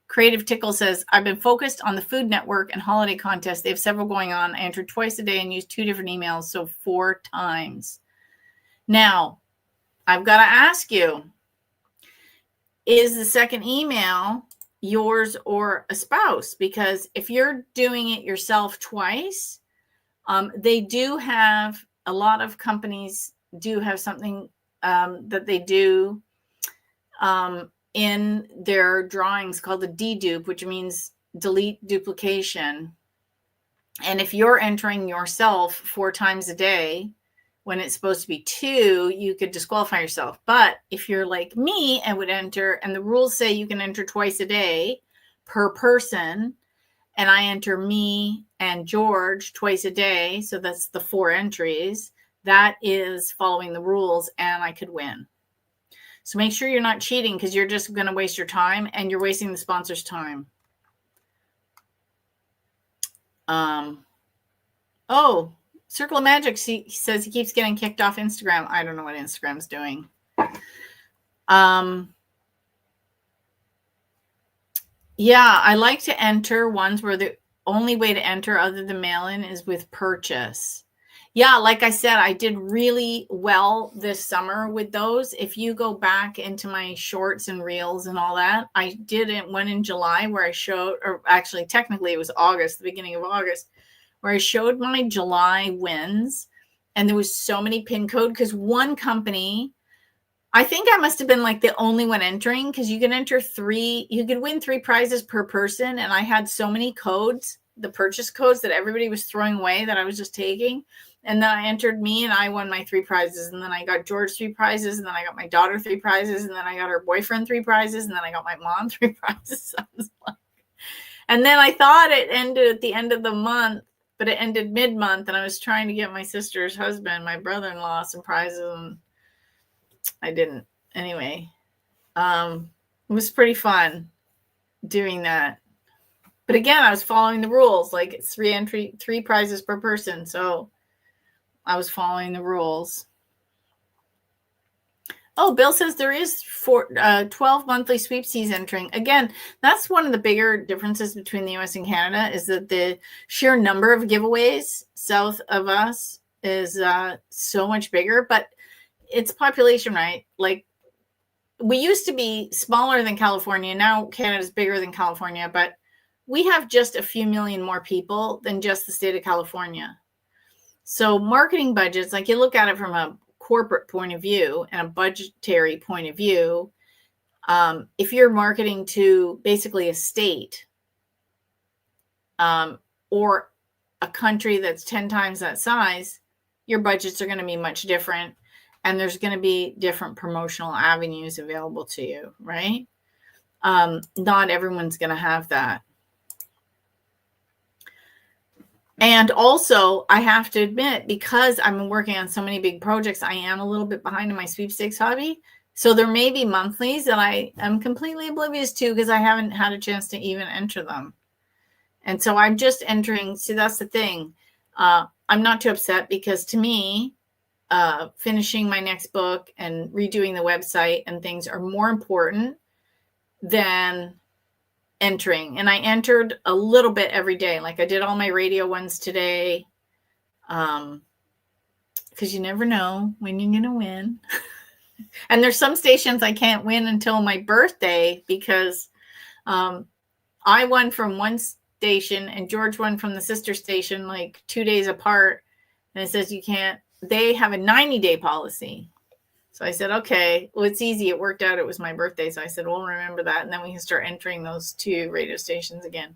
Creative Tickle says, I've been focused on the Food Network and holiday contest. They have several going on. I entered twice a day and used 2 different emails, so 4 times. Now, I've got to ask you, is the second email yours or a spouse? Because if you're doing it yourself twice, they do have, a lot of companies do have something that they do in their drawings called a dedupe, which means delete duplication. And if you're entering yourself 4 times a day when it's supposed to be 2, you could disqualify yourself. But if you're like me and would enter, and the rules say you can enter twice a day per person, and I enter me and George twice a day, so that's the 4 entries, that is following the rules, and I could win. So make sure you're not cheating, because you're just going to waste your time, and you're wasting the sponsor's time. Oh, Circle of Magic, he says he keeps getting kicked off Instagram. I don't know what Instagram's doing. Yeah, I like to enter ones where the only way to enter other than mail-in is with purchase. Yeah, like I said, I did really well this summer with those. If you go back into my shorts and reels and all that, I did one in July where I showed, or actually technically it was August, the beginning of August, where I showed my July wins. And there was so many pin code, because one company, I think I must have been like the only one entering, because you can enter 3, you could win 3 prizes per person. And I had so many codes, the purchase codes that everybody was throwing away, that I was just taking. And then I entered me, and I won my 3 prizes. And then I got George 3 prizes. And then I got my daughter 3 prizes. And then I got her boyfriend 3 prizes. And then I got my mom 3 prizes. And then I thought it ended at the end of the month, but it ended mid-month. And I was trying to get my sister's husband, my brother-in-law, some prizes. And I didn't. Anyway, it was pretty fun doing that. But again, I was following the rules. Like, it's 3 prizes per person. So I was following the rules. Oh, Bill says there is 12 monthly sweepstakes entering. Again, that's one of the bigger differences between the US and Canada, is that the sheer number of giveaways south of us is so much bigger. But it's population, right? Like, we used to be smaller than California. Now Canada's bigger than California, but we have just a few million more people than just the state of California. So marketing budgets, like, you look at it from a corporate point of view and a budgetary point of view. If you're marketing to basically a state or a country that's 10 times that size, your budgets are going to be much different. And there's going to be different promotional avenues available to you, right? Not everyone's going to have that. And also, I have to admit, because I've been working on so many big projects, I am a little bit behind in my sweepstakes hobby. So there may be monthlies that I am completely oblivious to, because I haven't had a chance to even enter them. And so I'm just entering. See, that's the thing. I'm not too upset because to me, finishing my next book and redoing the website and things are more important than entering. And I entered a little bit every day. Like I did all my radio ones today. Because you never know when you're going to win. And there's some stations I can't win until my birthday because I won from one station and George won from the sister station like 2 days apart. And it says you can't, they have a 90-day policy. So I said, okay, well, it's easy. It worked out. It was my birthday. So I said, well, remember that. And then we can start entering those 2 radio stations again.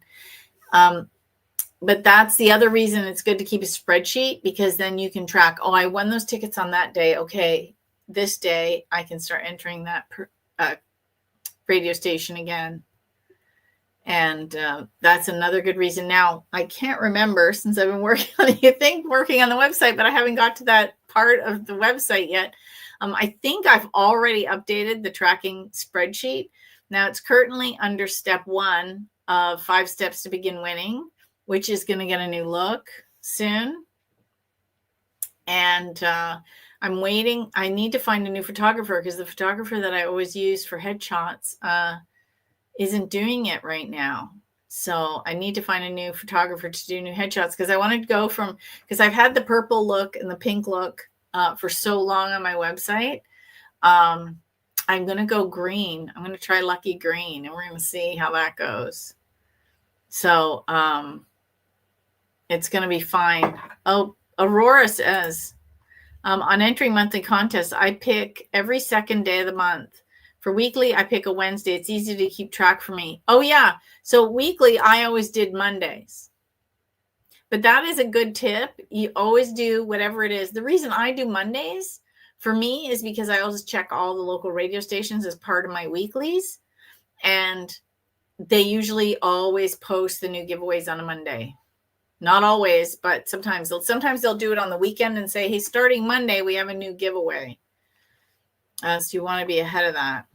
But that's the other reason it's good to keep a spreadsheet, because then you can track, oh, I won those tickets on that day. Okay, this day I can start entering that radio station again. And that's another good reason. Now, I can't remember since I've been working on the website, but I haven't got to that part of the website yet. I think I've already updated the tracking spreadsheet. Now it's currently under step 1 of 5 steps to begin winning, which is going to get a new look soon. And I'm waiting. I need to find a new photographer because the photographer that I always use for headshots isn't doing it right now. So I need to find a new photographer to do new headshots because I wanted to go from, because I've had the purple look and the pink look for so long on my website. I'm going to go green. I'm going to try Lucky Green and we're going to see how that goes. So it's going to be fine. Oh, Aurora says, on entering monthly contests, I pick every second day of the month. For weekly, I pick a Wednesday. It's easy to keep track for me. Oh, yeah. So weekly, I always did Mondays. But that is a good tip. You always do whatever it is. The reason I do Mondays for me is because I always check all the local radio stations as part of my weeklies. And they usually always post the new giveaways on a Monday. Not always, but sometimes they'll do it on the weekend and say, hey, starting Monday, we have a new giveaway. So you want to be ahead of that.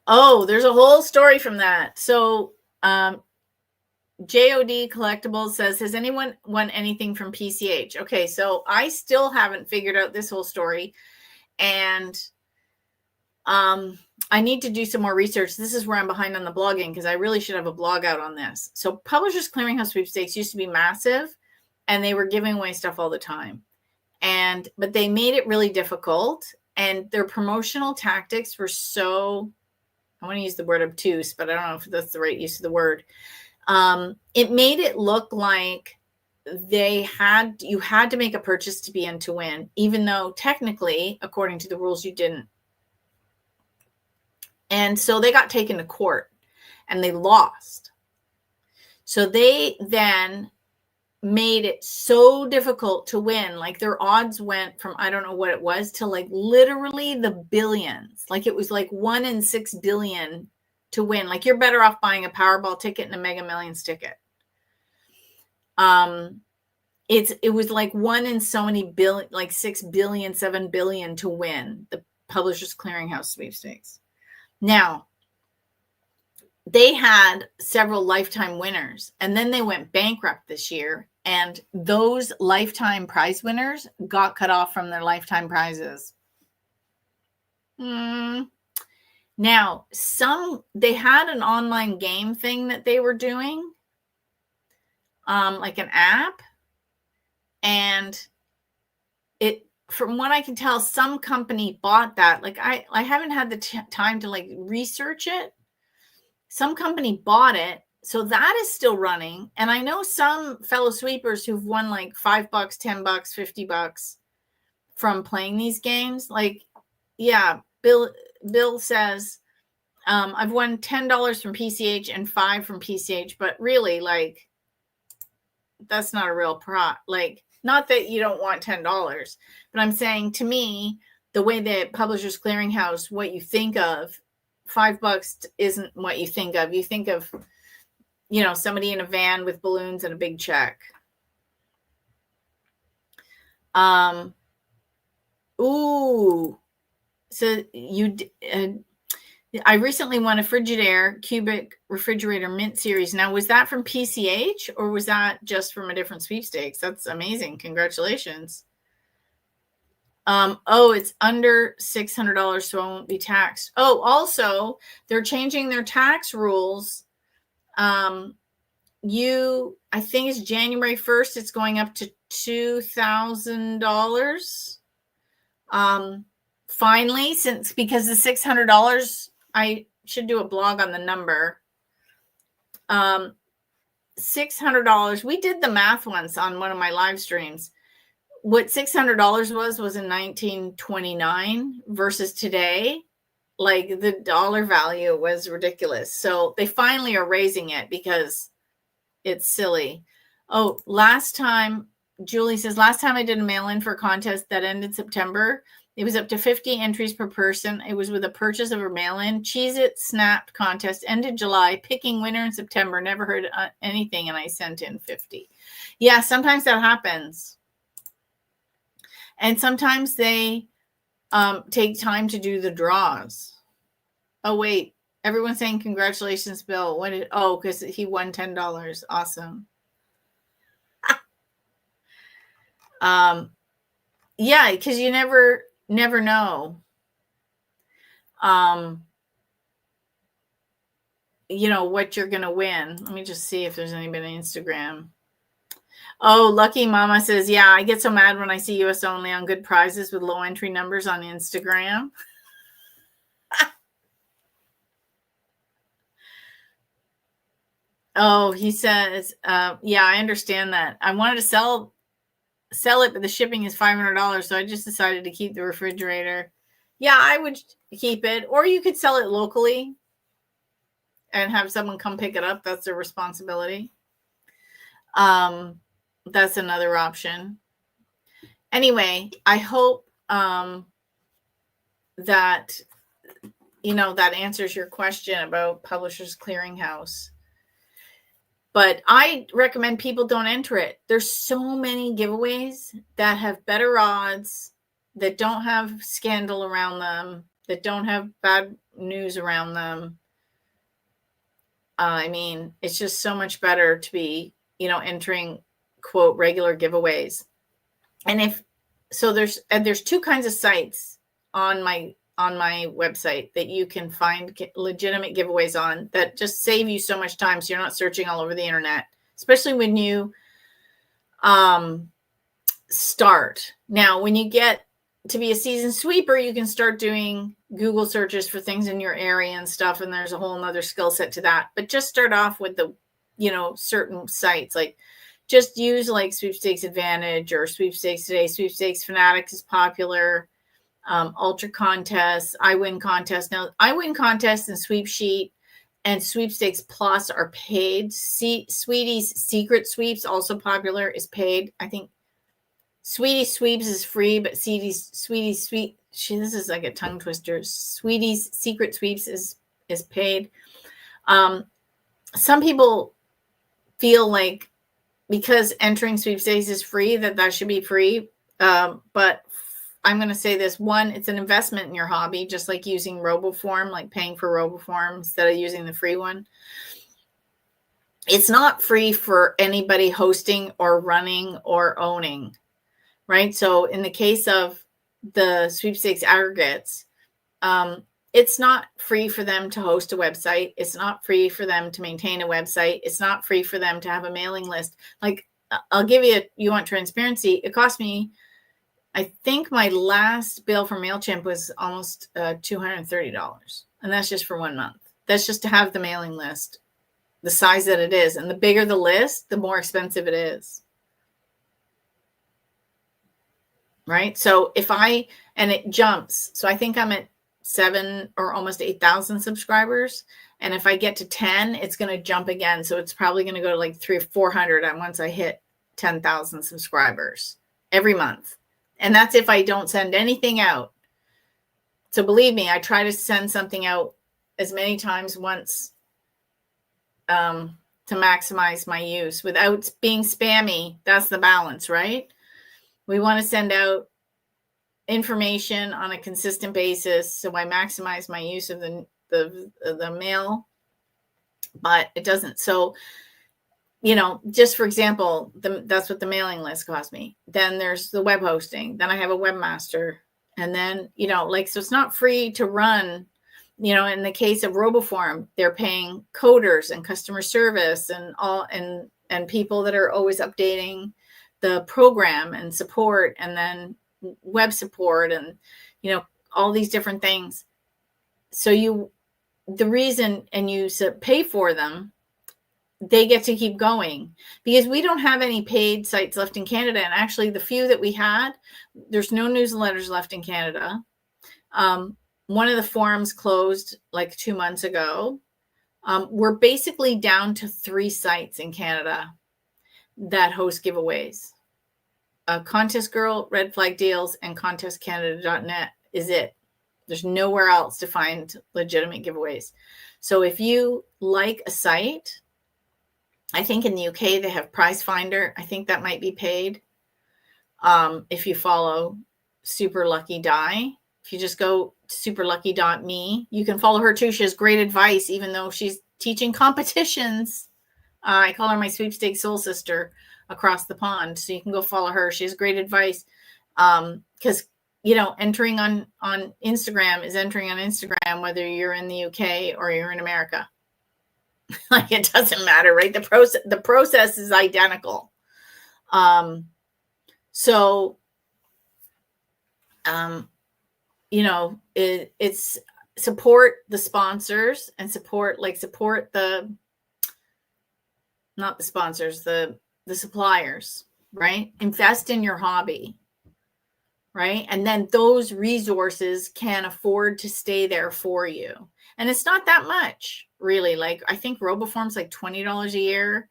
Oh, there's a whole story from that. So JOD Collectibles says, has anyone won anything from PCH? Okay, so I still haven't figured out this whole story. And I need to do some more research. This is where I'm behind on the blogging because I really should have a blog out on this. So Publishers Clearinghouse Sweepstakes used to be massive and they were giving away stuff all the time. But they made it really difficult and their promotional tactics were so, I want to use the word obtuse, but I don't know if that's the right use of the word. It made it look like you had to make a purchase to be in to win, even though technically, according to the rules, you didn't. And so they got taken to court and they lost. So they then made it so difficult to win. Like their odds went from, I don't know what it was, to like literally the billions. Like it was like 1 in 6 billion to win. Like you're better off buying a Powerball ticket and a Mega Millions ticket. It was like 1 in so many billion, like 6 billion, 7 billion to win the Publishers Clearinghouse Sweepstakes. Now, they had several lifetime winners, and then they went bankrupt this year, and those lifetime prize winners got cut off from their lifetime prizes. Now, they had an online game thing that they were doing, like an app, and from what I can tell, some company bought that. Like I haven't had the time to like research it. Some company bought it. So that is still running. And I know some fellow sweepers who've won like $5, $10, $50 from playing these games. Like, yeah, Bill says, I've won $10 from PCH and $5 from PCH, but really like, that's not a real like, not that you don't want $10, but I'm saying to me, the way that Publishers Clearinghouse, what you think of, $5 isn't what you think of. You think of, somebody in a van with balloons and a big check. Ooh. So I recently won a Frigidaire cubic refrigerator mint series. Now, was that from PCH or was that just from a different sweepstakes? That's amazing. Congratulations. Oh, it's under $600, so I won't be taxed. Oh, also, they're changing their tax rules. I think it's January 1st, it's going up to $2,000. Finally, because the $600, I should do a blog on the number. $600. We did the math once on one of my live streams. What $600 was in 1929 versus today. Like the dollar value was ridiculous. So they finally are raising it because it's silly. Oh, Julie says, last time I did a mail-in for a contest that ended September. It was up to 50 entries per person. It was with a purchase of a mail-in. Cheez-It Snapped contest ended July. Picking winner in September. Never heard anything, and I sent in 50. Yeah, sometimes that happens. And sometimes they take time to do the draws. Oh, wait. Everyone's saying congratulations, Bill. Because he won $10. Awesome. Yeah, because you never know. What you're gonna win. Let me just see if there's anybody on Instagram. Oh, Lucky Mama says, yeah, I get so mad when I see US only on good prizes with low entry numbers on Instagram. Oh, he says, yeah, I understand that. I wanted to sell it, but the shipping is $500, so I just decided to keep the refrigerator. Yeah, I would keep it, or you could sell it locally and have someone come pick it up. That's their responsibility. That's another option. Anyway, I hope that that answers your question about Publishers Clearinghouse. But I recommend people don't enter it. There's so many giveaways that have better odds, that don't have scandal around them, that don't have bad news around them. I mean, it's just so much better to be, entering, quote, regular giveaways. And there's two kinds of sites on my website that you can find legitimate giveaways on that just save you so much time, so you're not searching all over the internet, especially when you start. Now, when you get to be a seasoned sweeper, you can start doing Google searches for things in your area and stuff, and there's a whole nother skill set to that. But just start off with the certain sites, like just use like Sweepstakes Advantage or Sweepstakes Today. Sweepstakes Fanatics is popular. Ultra contests, I Win contests. Now, I Win contests and Sweep Sheet and Sweepstakes Plus are paid. Sweetie's Secret Sweeps, also popular, is paid. I think Sweetie Sweeps is free, but this is like a tongue twister. Sweetie's Secret Sweeps is paid. Some people feel like because entering sweepstakes is free, that should be free. But I'm going to say this. One, it's an investment in your hobby, just like using RoboForm, like paying for RoboForm instead of using the free one. It's not free for anybody hosting or running or owning, right? So in the case of the sweepstakes aggregates, it's not free for them to host a website. It's not free for them to maintain a website. It's not free for them to have a mailing list. Like, I'll give you want transparency. It cost me, I think my last bill for MailChimp was almost $230. And that's just for 1 month. That's just to have the mailing list, the size that it is. And the bigger the list, the more expensive it is. Right? So and it jumps. So I think I'm at 7 or almost 8,000 subscribers. And if I get to 10, it's going to jump again. So it's probably going to go to like 300 or 400 once I hit 10,000 subscribers every month. And that's if I don't send anything out. So believe me, I try to send something out as many times once to maximize my use without being spammy. That's the balance, right? We want to send out information on a consistent basis, so I maximize my use of the the mail, but it doesn't. So, just for example, that's what the mailing list cost me. Then there's the web hosting. Then I have a webmaster. And then, so it's not free to run. In the case of RoboForm, they're paying coders and customer service and people that are always updating the program and support, and then web support, and, all these different things. So you pay for them, they get to keep going, because we don't have any paid sites left in Canada. And actually the few that we had, there's no newsletters left in Canada. One of the forums closed like 2 months ago. We're basically down to 3 sites in Canada that host giveaways. Contest Girl, Red Flag Deals, and contestcanada.net is it. There's nowhere else to find legitimate giveaways. So if you like a site, I think in the UK they have Prize Finder. I think that might be paid. If you follow Super Lucky Die, if you just go superlucky.me, you can follow her too. She has great advice, even though she's teaching competitions. I call her my Sweepstakes soul sister across the pond. So you can go follow her. She has great advice. Because, entering on Instagram is entering on Instagram, whether you're in the UK or you're in America. Like, it doesn't matter, right? The process is identical. It's support the sponsors and support not the sponsors, the suppliers, right? Invest in your hobby, right? And then those resources can afford to stay there for you. And it's not that much, really. Like, I think RoboForm's like $20 a year.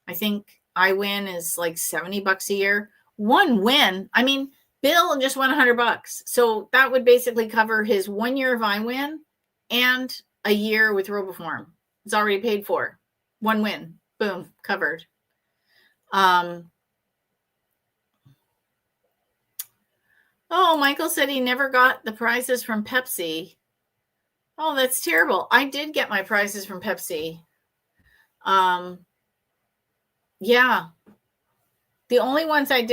I think iWin is like $70 a year. One win. I mean, Bill just won $100. So that would basically cover his 1 year of iWin and a year with RoboForm. It's already paid for. One win. Boom. Covered. Michael said he never got the prizes from Pepsi. Oh, that's terrible. I did get my prizes from Pepsi. Yeah. The only ones I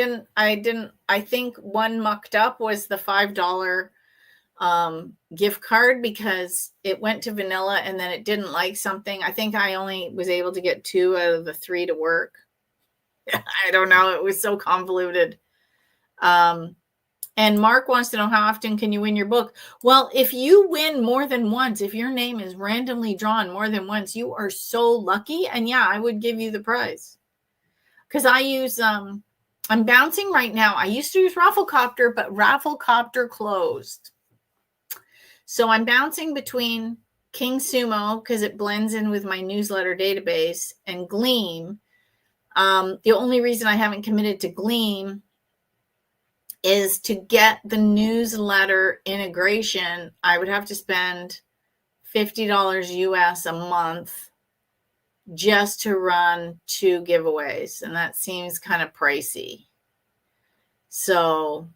think one mucked up was the $5 gift card, because it went to vanilla and then it didn't like something. I think I only was able to get 2 out of the 3 to work. I don't know. It was so convoluted. And Mark wants to know, how often can you win your book? Well, if you win more than once, if your name is randomly drawn more than once, you are so lucky. And yeah, I would give you the prize. Because I use, I'm bouncing right now. I used to use Rafflecopter, but Rafflecopter closed. So I'm bouncing between King Sumo, because it blends in with my newsletter database, and Gleam. The only reason I haven't committed to Gleam is to get the newsletter integration. I would have to spend $50 US a month just to run 2 giveaways. And that seems kind of pricey. So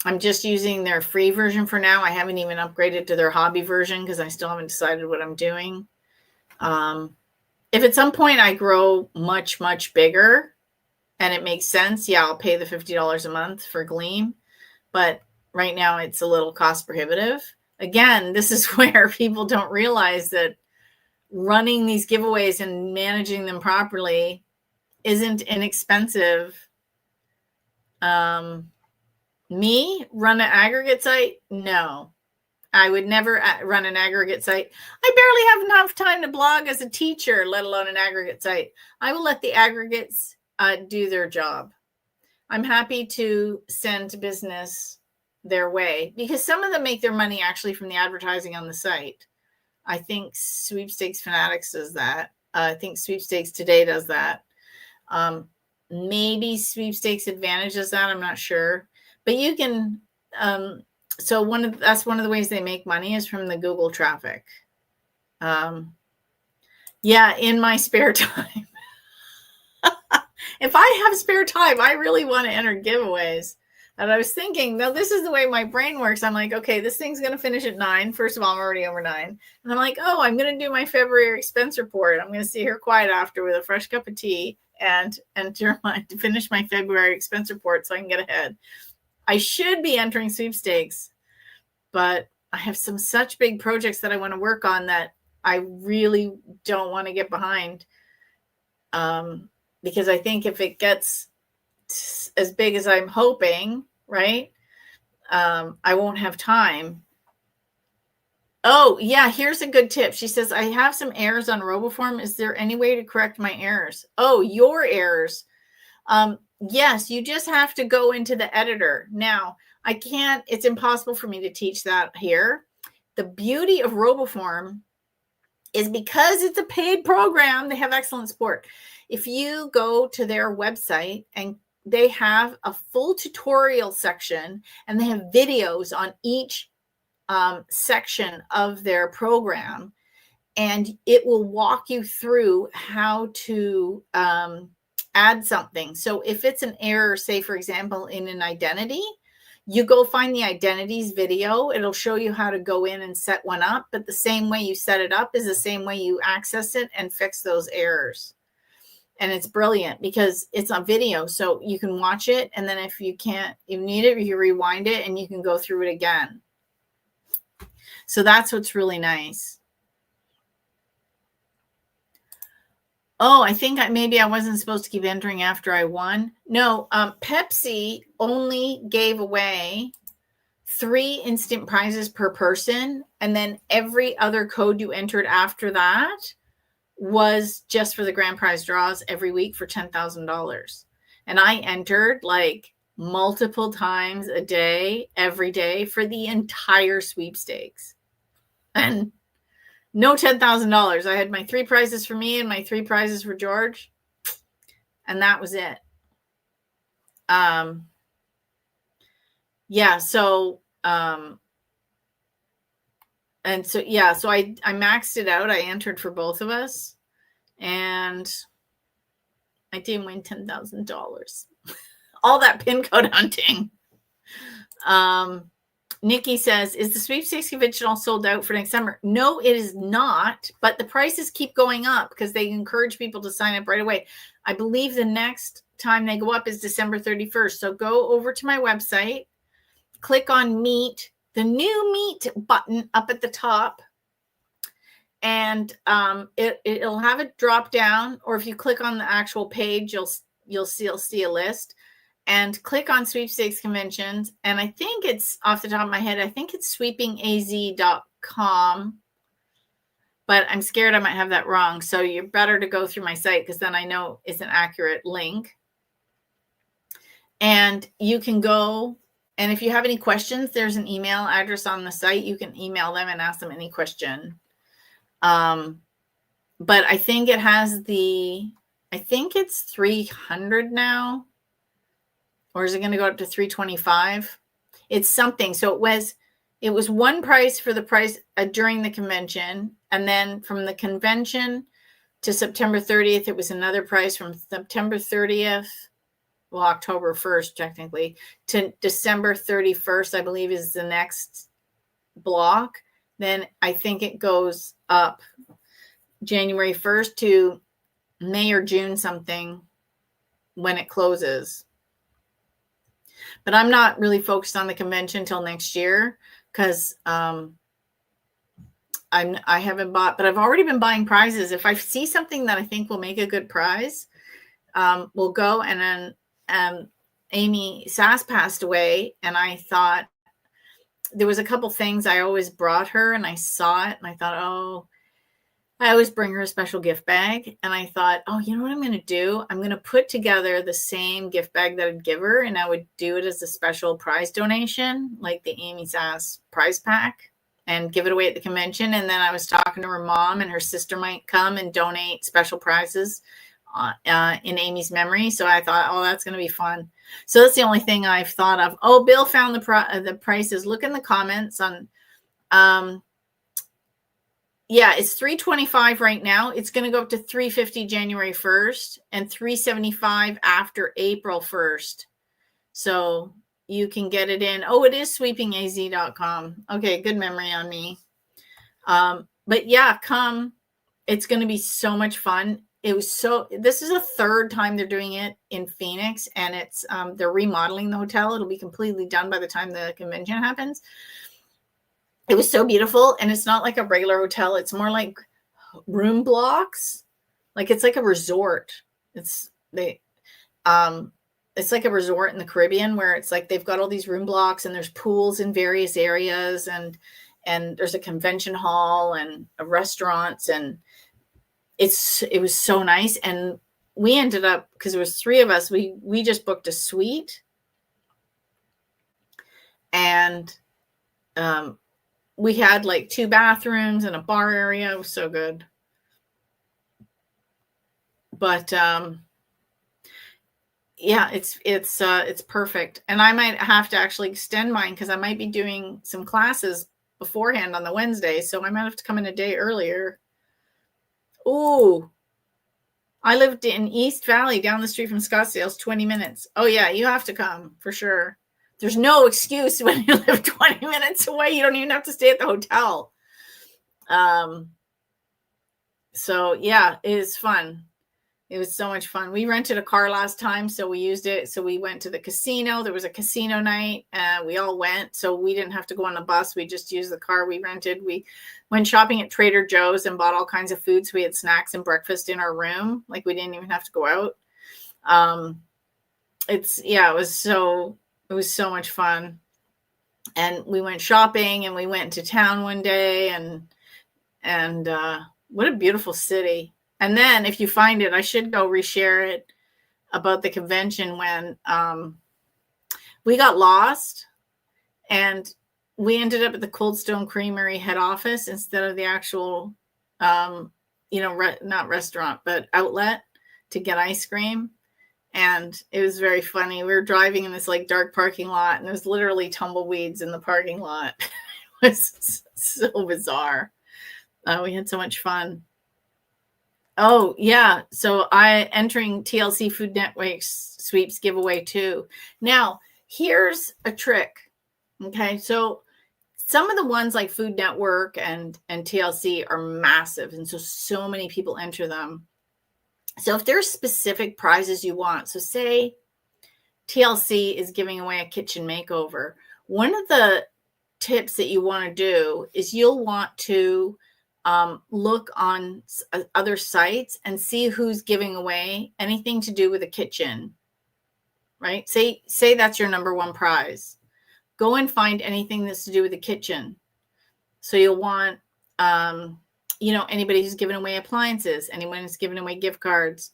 I'm just using their free version for now. I haven't even upgraded to their hobby version because I still haven't decided what I'm doing. If at some point I grow much, much bigger and it makes sense, yeah, I'll pay the $50 a month for Gleam. But right now it's a little cost prohibitive. Again, this is where people don't realize that running these giveaways and managing them properly isn't inexpensive. Me run an aggregate site? No, I would never run an aggregate site. I barely have enough time to blog as a teacher, let alone an aggregate site. I will let the aggregates do their job. I'm happy to send business their way, because some of them make their money actually from the advertising on the site. I think Sweepstakes Fanatics does that. I think Sweepstakes Today does that. Maybe Sweepstakes Advantage does that. I'm not sure. But you can, that's one of the ways they make money is from the Google traffic. Yeah, in my spare time. If I have spare time, I really want to enter giveaways. And I was thinking, no, this is the way my brain works. I'm like, okay, this thing's going to finish at 9. First of all, I'm already over 9. And I'm like, oh, I'm going to do my February expense report. I'm going to sit here quiet after with a fresh cup of tea and to finish my February expense report so I can get ahead. I should be entering sweepstakes, but I have such big projects that I want to work on that I really don't want to get behind. Because I think if it gets as big as I'm hoping, right, I won't have time. Oh, yeah, here's a good tip. She says, I have some errors on RoboForm. Is there any way to correct my errors? Oh, your errors. Yes, you just have to go into the editor. Now, it's impossible for me to teach that here. The beauty of RoboForm is because it's a paid program, they have excellent support. If you go to their website, and they have a full tutorial section, and they have videos on each section of their program, and it will walk you through how to add something. So if it's an error, say, for example, in an identity, you go find the identities video. It'll show you how to go in and set one up. But the same way you set it up is the same way you access it and fix those errors. And it's brilliant because it's on video. So you can watch it. And then if you need it, you rewind it and you can go through it again. So that's what's really nice. Oh, I think maybe I wasn't supposed to keep entering after I won. No, Pepsi only gave away 3 instant prizes per person. And then every other code you entered after that was just for the grand prize draws every week for $10,000. And I entered like multiple times a day, every day for the entire sweepstakes. And no $10,000. I had my 3 prizes for me and my 3 prizes for George. And that was it. Yeah. So, and so, yeah, so I maxed it out. I entered for both of us and I didn't win $10,000. All that pin code hunting. Nikki says, is the sweepstakes convention sold out for next summer? No, it is not, but the prices keep going up because they encourage people to sign up right away. I believe the next time they go up is December 31st. So go over to my website, click on Meet, the new Meet button up at the top, and it'll have a drop down, or if you click on the actual page, you'll see a list. And click on sweepstakes conventions. And I think it's off the top of my head, I think it's sweepingaz.com. But I'm scared I might have that wrong. So you're better to go through my site because then I know it's an accurate link. And you can go, and if you have any questions, there's an email address on the site. You can email them and ask them any question. But I think I think it's 300 now. Or is it going to go up to 325? It's something. So it was one price for the price during the convention. And then from the convention to September 30th, it was another price. From September 30th, well, October 1st, technically, to December 31st, I believe is the next block. Then I think it goes up January 1st to May or June something when it closes. But I'm not really focused on the convention until next year because I haven't bought, but I've already been buying prizes. If I see something that I think will make a good prize, we'll go. And then Amy Sass passed away, and I thought there was a couple things I always brought her, and I saw it, and I thought, oh, I always bring her a special gift bag. And I thought, oh, you know what I'm going to do? I'm going to put together the same gift bag that I'd give her, and I would do it as a special prize donation, like the Amy Sass prize pack, and give it away at the convention. And then I was talking to her mom, and her sister might come and donate special prizes in Amy's memory. So I thought, oh, that's going to be fun. So that's the only thing I've thought of. Oh, Bill found the prices. Look in the comments on yeah, it's $325 right now. It's going to go up to $350 January 1st and $375 after April 1st. So you can get it in. Oh, it is sweepingaz.com. Okay, good memory on me. But yeah, come. It's going to be so much fun. This is a third time they're doing it in Phoenix, and they're remodeling the hotel. It'll be completely done by the time the convention happens. It was so beautiful, and it's not like a regular hotel. It's more like room blocks. Like it's like a resort. It's like a resort in the Caribbean where it's like they've got all these room blocks and there's pools in various areas and there's a convention hall and restaurants, and it was so nice. And we ended up, because there was 3 of us, we just booked a suite, and we had like 2 bathrooms and a bar area. It was so good. But yeah, it's perfect. And I might have to actually extend mine because I might be doing some classes beforehand on the Wednesday, so I might have to come in a day earlier. Ooh, I lived in East Valley down the street from Scottsdale. It's 20 minutes. Oh yeah, you have to come for sure. There's no excuse when you live 20 minutes away. You don't even have to stay at the hotel. So yeah, it is fun. It was so much fun. We rented a car last time, so we used it. So we went to the casino. There was a casino night. We all went, so we didn't have to go on the bus. We just used the car we rented. We went shopping at Trader Joe's and bought all kinds of food. So we had snacks and breakfast in our room. Like we didn't even have to go out. It was so much fun. And we went shopping and we went to town one day, and what a beautiful city. And then if you find it, I should go reshare it about the convention when we got lost and we ended up at the Cold Stone Creamery head office instead of the actual, not restaurant, but outlet to get ice cream. And it was very funny. We were driving in this like dark parking lot, and there's literally tumbleweeds in the parking lot. It was so bizarre. We had so much fun. Oh, yeah. So entering TLC Food Network's sweeps giveaway too. Now, here's a trick. Okay. So some of the ones like Food Network and TLC are massive. And so many people enter them. So if there's specific prizes you want, so say TLC is giving away a kitchen makeover. One of the tips that you want to do is you'll want to look on other sites and see who's giving away anything to do with a kitchen, right? Say that's your number one prize. Go and find anything that's to do with the kitchen. So you'll want, anybody who's giving away appliances, anyone who's giving away gift cards,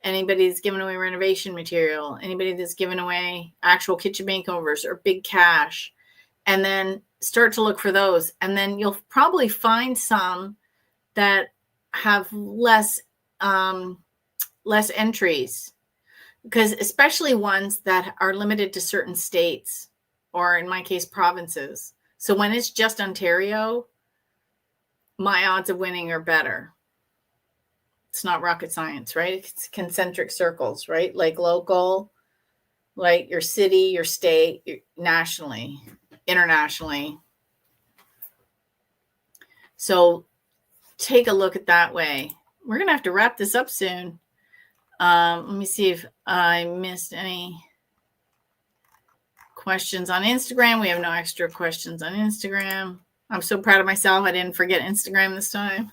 anybody that's giving away renovation material, anybody that's giving away actual kitchen makeovers or big cash. And then start to look for those. And then you'll probably find some that have less entries, because especially ones that are limited to certain states, or in my case, provinces. So when it's just Ontario, my odds of winning are better. It's not rocket science, right? It's concentric circles, right? Like local, like your city, your state, nationally, internationally. So take a look at that way. We're going to have to wrap this up soon. Let me see if I missed any questions on Instagram. We have no extra questions on Instagram. I'm so proud of myself. I didn't forget Instagram this time.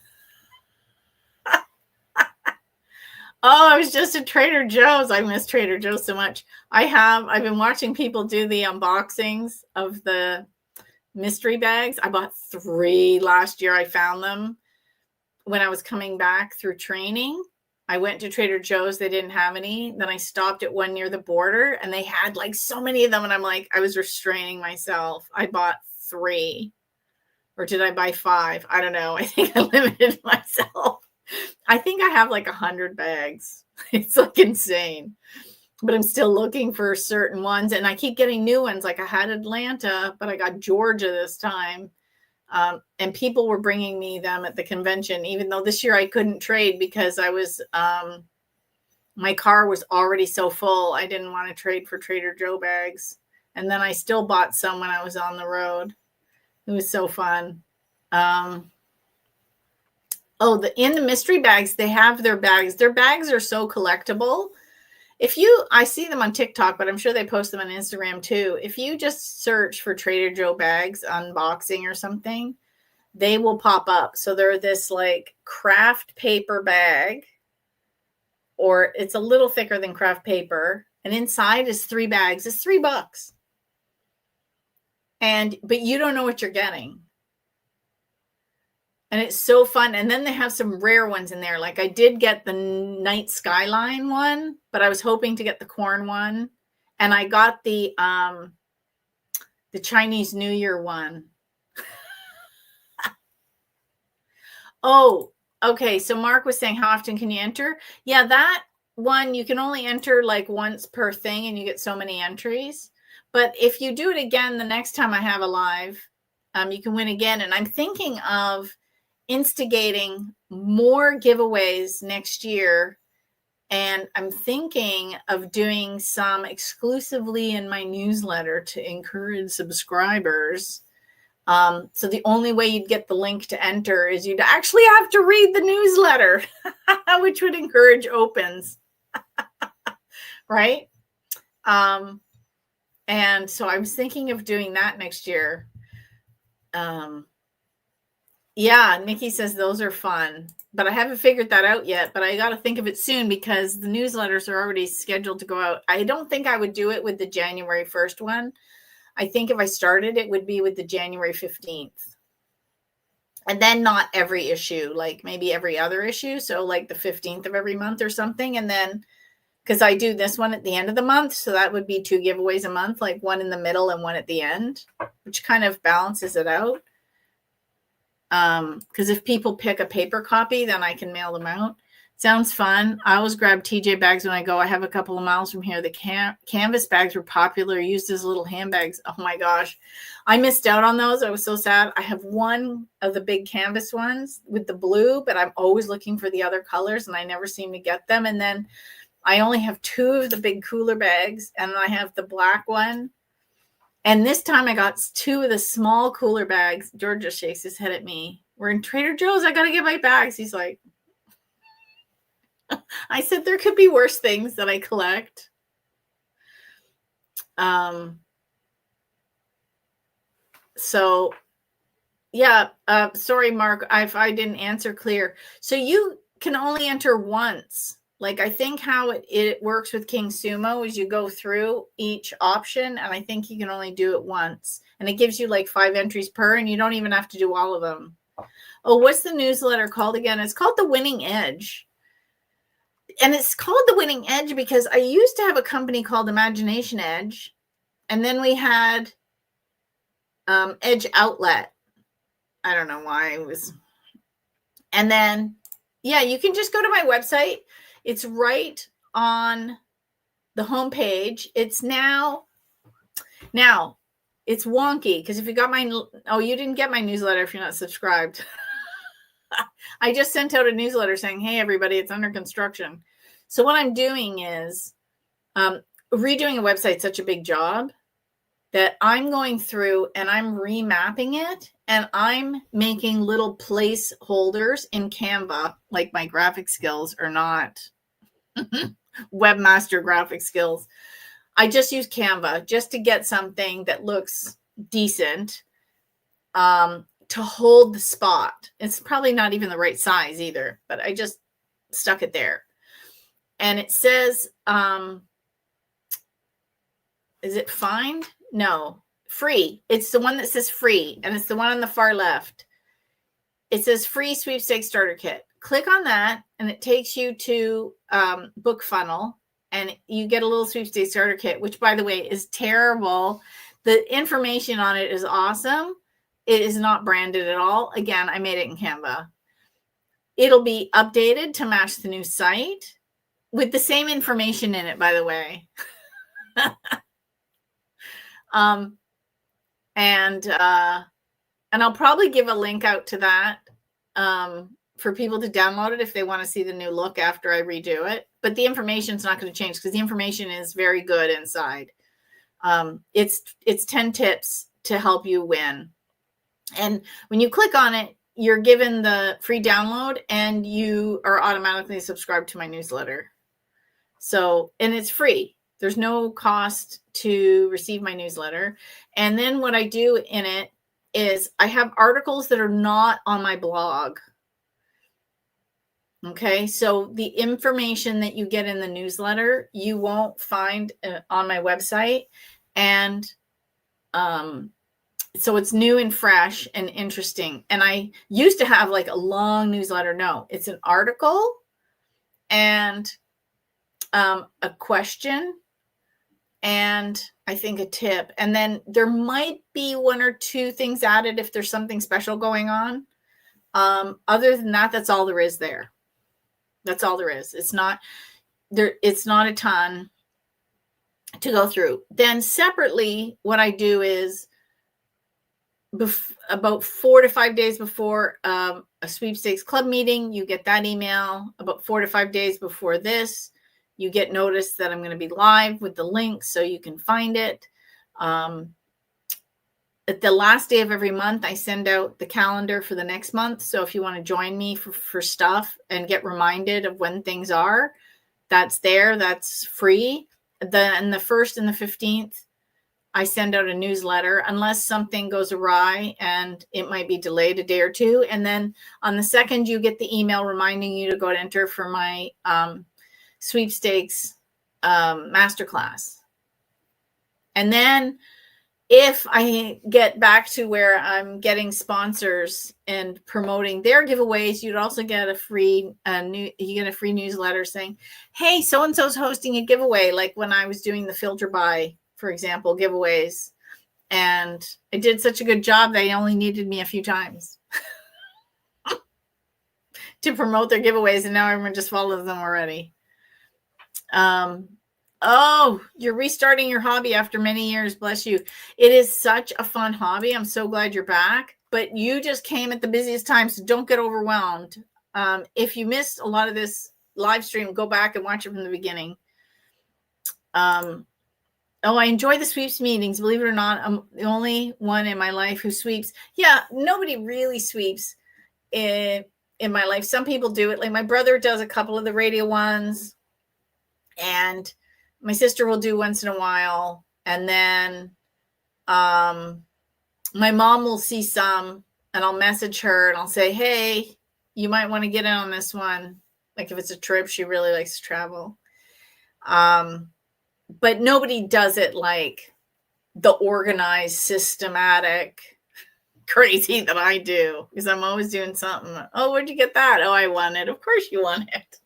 Oh, I was just at Trader Joe's. I miss Trader Joe's so much. I've been watching people do the unboxings of the mystery bags. I bought 3 last year. I found them when I was coming back through training. I went to Trader Joe's. They didn't have any. Then I stopped at one near the border and they had like so many of them. And I'm like, I was restraining myself. I bought 3, or did I buy 5? I don't know. I think I limited myself. I think I have like 100 bags. It's like insane, but I'm still looking for certain ones. And I keep getting new ones. Like I had Atlanta, but I got Georgia this time. And people were bringing me them at the convention, even though this year I couldn't trade because I was, my car was already so full. I didn't want to trade for Trader Joe bags. And then I still bought some when I was on the road. It was so fun. In the mystery bags, they have their bags. Their bags are so collectible. I see them on TikTok, but I'm sure they post them on Instagram too. If you just search for Trader Joe bags unboxing or something, they will pop up. So they're this like craft paper bag, or it's a little thicker than craft paper. And inside is 3 bags. It's $3. But you don't know what you're getting. And it's so fun. And then they have some rare ones in there. Like I did get the night skyline one, but I was hoping to get the corn one. And I got the Chinese New Year one. Oh, okay. So Mark was saying, how often can you enter? Yeah, that one, you can only enter like once per thing and you get so many entries. But if you do it again, the next time I have a live, you can win again. And I'm thinking of instigating more giveaways next year. And I'm thinking of doing some exclusively in my newsletter to encourage subscribers. So the only way you'd get the link to enter is you'd actually have to read the newsletter, which would encourage opens. Right? And so I was thinking of doing that next year. Yeah, Nikki says those are fun, but I haven't figured that out yet, but I got to think of it soon because the newsletters are already scheduled to go out. I don't think I would do it with the January 1st one. I think if I started, it would be with the January 15th. And then not every issue, like maybe every other issue. So like the 15th of every month or something. And then, because I do this one at the end of the month, so that would be 2 giveaways a month, like one in the middle and one at the end, which kind of balances it out. Because if people pick a paper copy, then I can mail them out. Sounds fun. I always grab TJ bags when I go. I have a couple of miles from here. The canvas bags were popular, used as little handbags. Oh my gosh. I missed out on those. I was so sad. I have one of the big canvas ones with the blue, but I'm always looking for the other colors and I never seem to get them. And then I only have 2 of the big cooler bags and I have the black one. And this time I got 2 of the small cooler bags. George just shakes his head at me. We're in Trader Joe's. I got to get my bags. He's like, I said, there could be worse things that I collect. So yeah, sorry, Mark, if I didn't answer clear. So you can only enter once. Like I think how it works with King Sumo is you go through each option and I think you can only do it once. And it gives you like 5 entries per and you don't even have to do all of them. Oh, what's the newsletter called again? It's called The Winning Edge. And it's called The Winning Edge because I used to have a company called Imagination Edge. And then we had Edge Outlet. I don't know why it was. And then, yeah, you can just go to my website. It's right on the homepage. It's now it's wonky because if you got you didn't get my newsletter if you're not subscribed. I just sent out a newsletter saying, hey, everybody, it's under construction. So what I'm doing is redoing a website, such a big job that I'm going through and I'm remapping it and I'm making little placeholders in Canva, like my graphic skills are not webmaster graphic skills. I just use Canva just to get something that looks decent to hold the spot. It's probably not even the right size either, but I just stuck it there. And it says, is it find? No, free. It's the one that says free, and it's the one on the far left. It says free sweepstakes starter kit. Click on that, and it takes you to Book Funnel, and you get a little sweepstakes starter kit, which, by the way, is terrible. The information on it is awesome. It is not branded at all. Again, I made it in Canva. It'll be updated to match the new site with the same information in it, by the way. And I'll probably give a link out to that for people to download it if they want to see the new look after I redo it. But the information is not going to change because the information is very good inside. It's 10 tips to help you win. And when you click on it, you're given the free download and you are automatically subscribed to my newsletter. So, and it's free. There's no cost to receive my newsletter. And then what I do in it is I have articles that are not on my blog. Okay, so the information that you get in the newsletter, you won't find on my website. And so it's new and fresh and interesting. And I used to have like a long newsletter. No, it's an article and a question and I think a tip. And then there might be one or two things added if there's something special going on. Other than that, that's all there is there. That's all there is. It's not a ton to go through. Then separately, what I do is about 4 to 5 days before a Sweepstakes club meeting, you get that email. About 4 to 5 days before this, you get notice that I'm going to be live with the link so you can find it. At the last day of every month, I send out the calendar for the next month. So if you want to join me for stuff and get reminded of when things are, that's there. That's free. And the 1st and the 15th, I send out a newsletter unless something goes awry and it might be delayed a day or two. And then on the 2nd, you get the email reminding you to go to enter for my Sweepstakes masterclass. And then if I get back to where I'm getting sponsors and promoting their giveaways, you'd also get a free newsletter saying, hey, so-and-so's hosting a giveaway. Like when I was doing the filter buy, for example, giveaways. And I did such a good job, they only needed me a few times to promote their giveaways. And now everyone just follows them already. Oh, you're restarting your hobby after many years. Bless you. It is such a fun hobby. I'm so glad you're back, but you just came at the busiest time. So don't get overwhelmed. If you missed a lot of this live stream, go back and watch it from the beginning. I enjoy the sweeps meetings. Believe it or not, I'm the only one in my life who sweeps. Yeah, nobody really sweeps in my life. Some people do it. Like my brother does a couple of the radio ones, and my sister will do once in a while. And then my mom will see some, and I'll message her and I'll say, hey, you might want to get in on this one. Like if it's a trip, she really likes to travel. But nobody does it like the organized, systematic, crazy that I do, because I'm always doing something. Oh, where'd you get that? Oh, I won it. Of course you won it.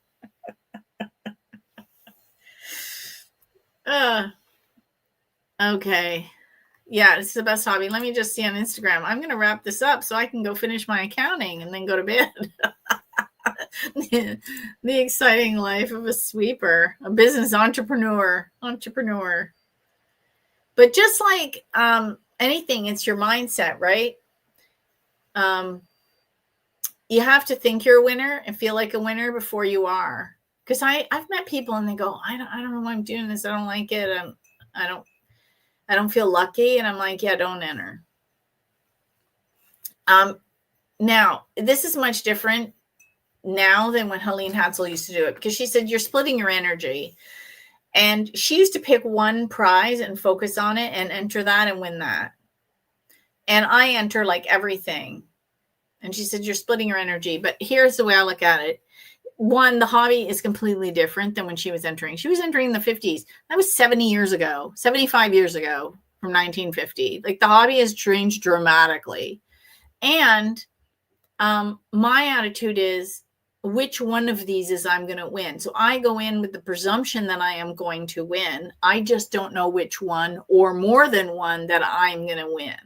Okay. Yeah, it's the best hobby. Let me just see on Instagram. I'm going to wrap this up so I can go finish my accounting and then go to bed. The exciting life of a sweeper, a business entrepreneur. But just like anything, it's your mindset, right? You have to think you're a winner and feel like a winner before you are. Because I've met people and they go, I don't know why I'm doing this. I don't like it. I don't feel lucky. And I'm like, yeah, don't enter. Now, this is much different now than when Helene Hansel used to do it, because she said you're splitting your energy. And she used to pick one prize and focus on it and enter that and win that. And I enter like everything. And she said, you're splitting your energy. But here's the way I look at it. One, the hobby is completely different than when she was entering. She was entering in the 50s. That was 70 years ago, 75 years ago from 1950. Like the hobby has changed dramatically. And my attitude is, which one of these is I'm going to win? So I go in with the presumption that I am going to win. I just don't know which one or more than one that I'm going to win.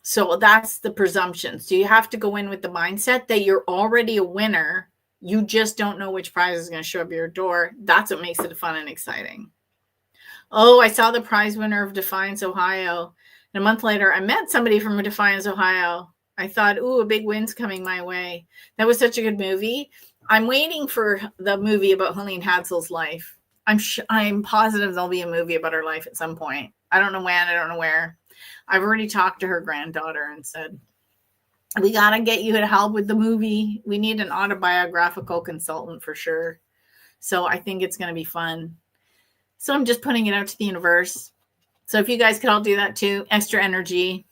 So that's the presumption. So you have to go in with the mindset that you're already a winner. You just don't know which prize is going to show up your door. That's what makes it fun and exciting. Oh, I saw the prize winner of Defiance, Ohio. And a month later, I met somebody from Defiance, Ohio. I thought, ooh, a big win's coming my way. That was such a good movie. I'm waiting for the movie about Helene Hansel's life. I'm positive there'll be a movie about her life at some point. I don't know when, I don't know where. I've already talked to her granddaughter and said, we got to get you to help with the movie. We need an autobiographical consultant for sure. So I think it's going to be fun. So I'm just putting it out to the universe. So if you guys could all do that too, extra energy,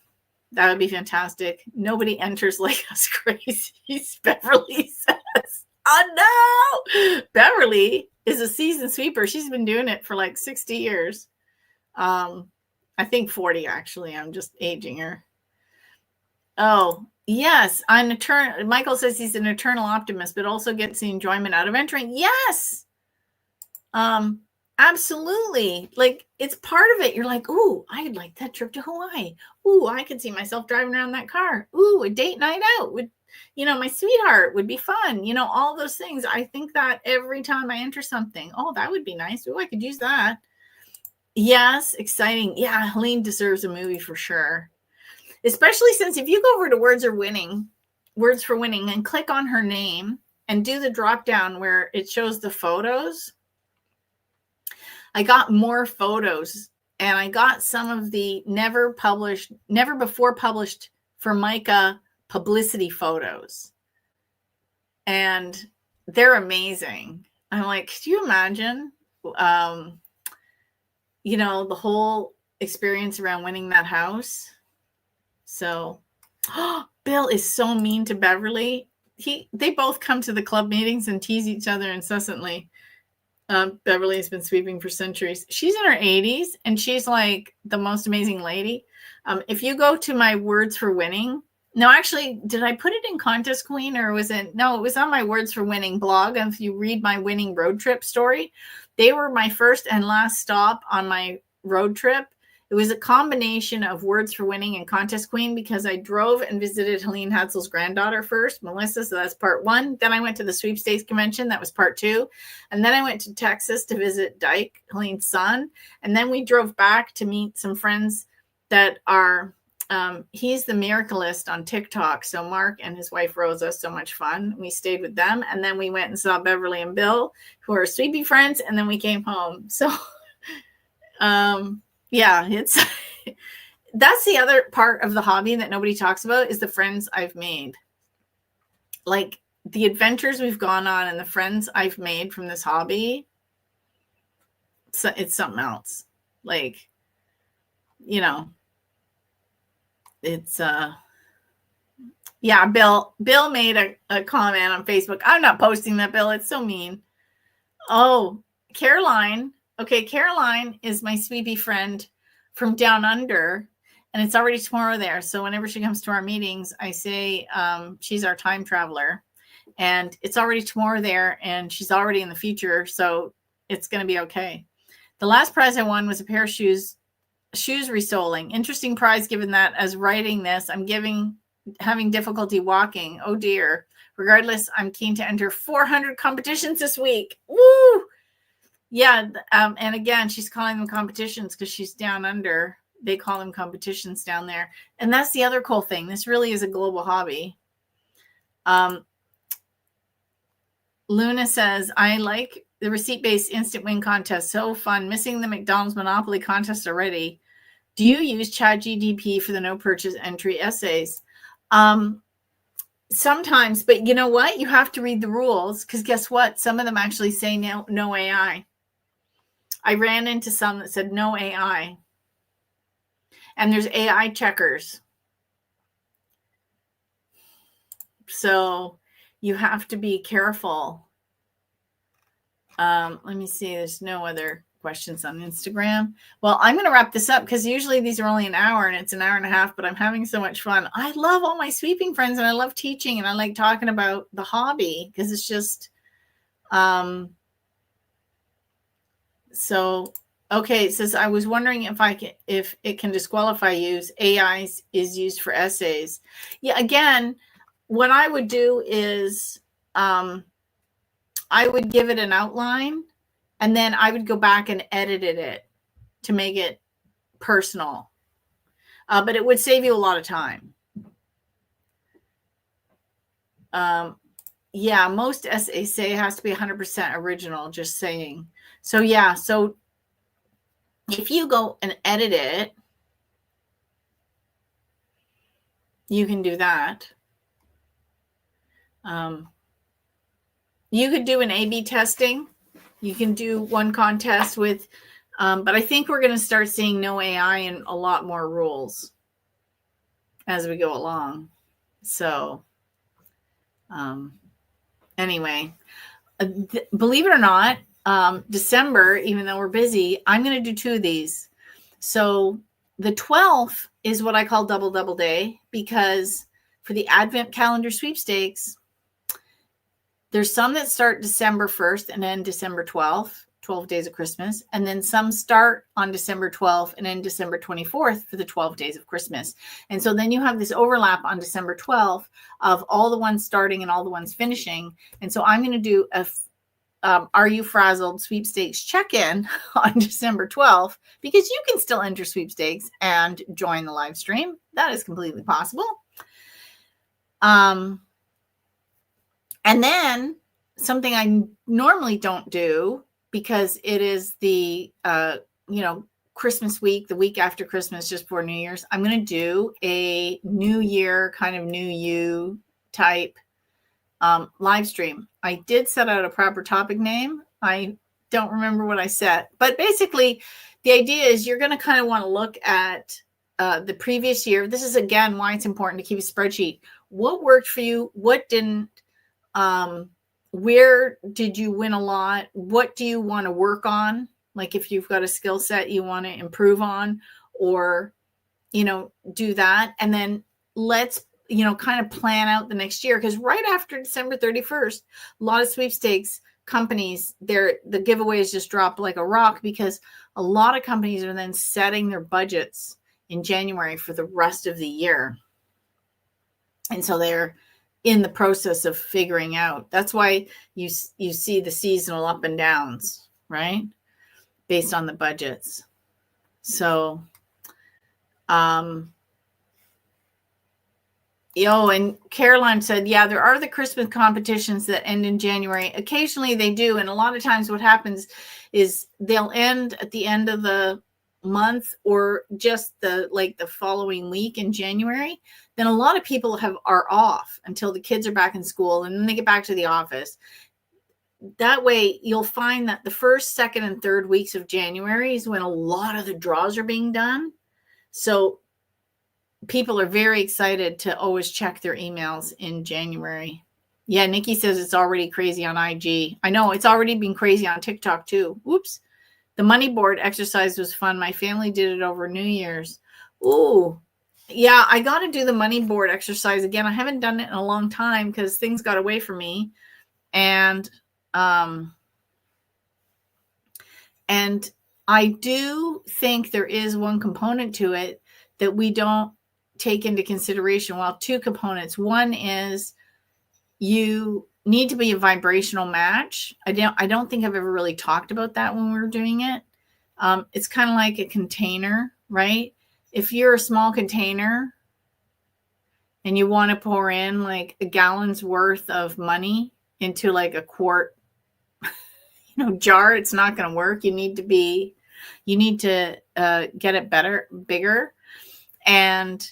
that would be fantastic. Nobody enters like us crazies, Beverly says. Oh no! Beverly is a seasoned sweeper. She's been doing it for like 60 years. I think 40 actually. I'm just aging her. Oh, yes. Michael says he's an eternal optimist, but also gets the enjoyment out of entering. Yes. Absolutely. Like, it's part of it. You're like, ooh, I'd like that trip to Hawaii. Ooh, I could see myself driving around that car. Ooh, a date night out would, my sweetheart would be fun. All those things. I think that every time I enter something, oh, that would be nice. Ooh, I could use that. Yes. Exciting. Yeah. Helene deserves a movie for sure. Especially since if you go over to Words for Winning and click on her name and do the drop down where it shows the photos, I got more photos and I got some of the never before published Formica publicity photos. And they're amazing. I'm like, could you imagine, the whole experience around winning that house? So, Bill is so mean to Beverly. They both come to the club meetings and tease each other incessantly. Beverly has been sweeping for centuries. She's in her 80s and she's like the most amazing lady. If you go to my Words for Winning, no, actually, did I put it in Contest Queen or was it? No, it was on my Words for Winning blog. And if you read my winning road trip story, they were my first and last stop on my road trip. It was a combination of Words for Winning and Contest Queen because I drove and visited Helene Hatzel's granddaughter first, Melissa. So that's part one. Then I went to the Sweepstakes convention. That was part two. And then I went to Texas to visit Dyke, Helene's son. And then we drove back to meet some friends that are, he's the miracleist on TikTok. So Mark and his wife Rosa, so much fun. We stayed with them. And then we went and saw Beverly and Bill, who are sweepy friends. And then we came home. So, yeah, that's the other part of the hobby that nobody talks about is the friends I've made. Like the adventures we've gone on and the friends I've made from this hobby. So it's something else. Like, it's, yeah, Bill made a comment on Facebook. I'm not posting that, Bill. It's so mean. Oh, Caroline. Okay, Caroline is my sweepy friend from down under, and it's already tomorrow there. So whenever she comes to our meetings, I say she's our time traveler, and it's already tomorrow there, and she's already in the future, so it's going to be okay. The last prize I won was a pair of shoes resoling. Interesting prize given that as writing this, I'm having difficulty walking. Oh dear. Regardless, I'm keen to enter 400 competitions this week. Woo! Yeah, and again, she's calling them competitions because she's down under. They call them competitions down there. And that's the other cool thing. This really is a global hobby. Luna says, I like the receipt-based instant win contest. So fun. Missing the McDonald's Monopoly contest already. Do you use ChatGPT for the no purchase entry essays? Sometimes, but you know what? You have to read the rules because guess what? Some of them actually say no AI. I ran into some that said no AI. And there's AI checkers. So you have to be careful. Let me see. There's no other questions on Instagram. Well, I'm going to wrap this up because usually these are only an hour and it's an hour and a half, but I'm having so much fun. I love all my sweeping friends and I love teaching and I like talking about the hobby because it's just, so, okay. It says, I was wondering if it can disqualify use AI is used for essays. Yeah. Again, what I would do is, I would give it an outline and then I would go back and edit it to make it personal. But it would save you a lot of time. Yeah, most essays say it has to be 100% original, just saying. So yeah, so if you go and edit it, you can do that. You could do an A/B testing. You can do one contest with, but I think we're going to start seeing no AI and a lot more rules as we go along. So, anyway, believe it or not, December, even though we're busy, I'm going to do 2 of these. So the 12th is what I call double day, because for the Advent calendar sweepstakes, there's some that start December 1st and end December 12th, 12 days of Christmas. And then some start on December 12th and end December 24th for the 12 days of Christmas. And so then you have this overlap on December 12th of all the ones starting and all the ones finishing. And so I'm going to do a Are You Frazzled sweepstakes check-in on December 12th, because you can still enter sweepstakes and join the live stream. That is completely possible. And then something I normally don't do, because it is the, Christmas week, the week after Christmas, just before New Year's, I'm going to do a New Year kind of new you type live stream. I did set out a proper topic name. I don't remember what I set, but basically the idea is you're going to kind of want to look at the previous year. This is, again, why it's important to keep a spreadsheet. What worked for you? What didn't? Where did you win a lot? What do you want to work on? Like if you've got a skill set you want to improve on, or, do that. And then let's, kind of plan out the next year. Because right after December 31st, a lot of sweepstakes companies, the giveaways just drop like a rock, because a lot of companies are then setting their budgets in January for the rest of the year. And so they're in the process of figuring out. That's why you see the seasonal up and downs, right? Based on the budgets. So, and Caroline said, yeah, there are the Christmas competitions that end in January. Occasionally they do. And a lot of times what happens is they'll end at the end of the month, or just the following week in January. Then a lot of people are off until the kids are back in school, and then they get back to the office. That way you'll find that the first, second, and third weeks of January is when a lot of the draws are being done. So people are very excited to always check their emails in January. Yeah, Nikki says it's already crazy on IG. I know, it's already been crazy on TikTok too. Oops. The money board exercise was fun. My family did it over New Year's. Ooh, yeah, I got to do the money board exercise again. I haven't done it in a long time because things got away from me. And I do think there is one component to it that we don't take into consideration. Well, 2 components. One is you need to be a vibrational match. I don't think I've ever really talked about that when we were doing it. It's kind of like a container, right? If you're a small container and you want to pour in like a gallon's worth of money into like a quart, jar, it's not going to work. You need to get it bigger. And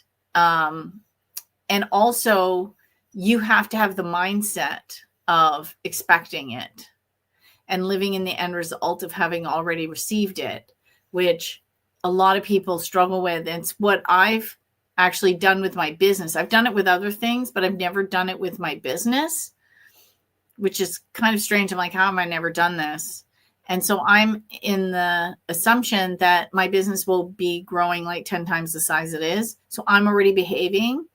also you have to have the mindset of expecting it and living in the end result of having already received it, which a lot of people struggle with. And it's what I've actually done with my business. I've done it with other things, but I've never done it with my business, which is kind of strange. I'm like, how have I never done this? And so I'm in the assumption that my business will be growing like 10 times the size it is. So I'm already behaving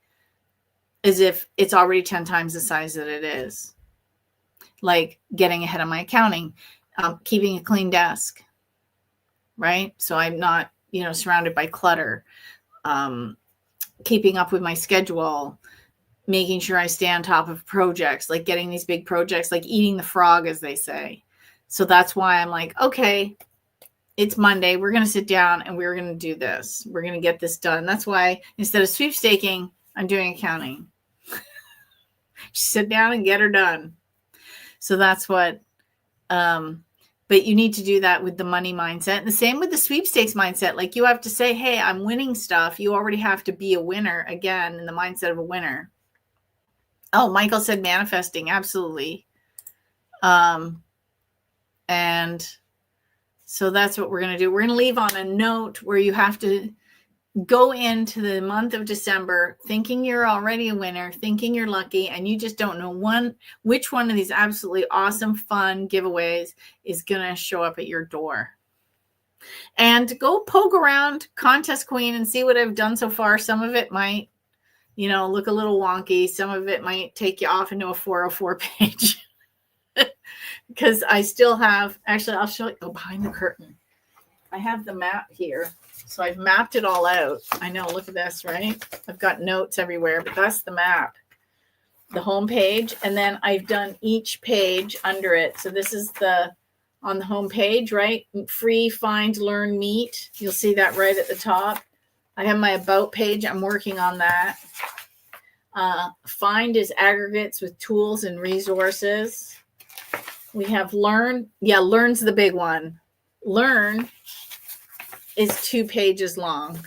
as if it's already 10 times the size that it is. Like getting ahead of my accounting, keeping a clean desk, right? So I'm not, surrounded by clutter, keeping up with my schedule, making sure I stay on top of projects, like getting these big projects, like eating the frog, as they say. So that's why I'm like, okay, it's Monday. We're going to sit down and we're going to do this. We're going to get this done. That's why instead of sweepstaking, I'm doing accounting. Sit down and get her done. So that's what, but you need to do that with the money mindset. And the same with the sweepstakes mindset. Like you have to say, hey, I'm winning stuff. You already have to be a winner again in the mindset of a winner. Oh, Michael said manifesting. Absolutely. And so that's what we're going to do. We're going to leave on a note where you have to go into the month of December thinking you're already a winner, thinking you're lucky, and you just don't know which one of these absolutely awesome, fun giveaways is going to show up at your door. And go poke around Contest Queen and see what I've done so far. Some of it might, look a little wonky. Some of it might take you off into a 404 page. Because I still have, actually, I'll show you, go behind the curtain. I have the map here. So I've mapped it all out. I know, look at this, right? I've got notes everywhere, but that's the map. The home page. And then I've done each page under it. So this is on the home page, right? Free, find, learn, meet. You'll see that right at the top. I have my about page. I'm working on that. Find is aggregates with tools and resources. We have learn. Yeah, learn's the big one. Learn is 2 pages long.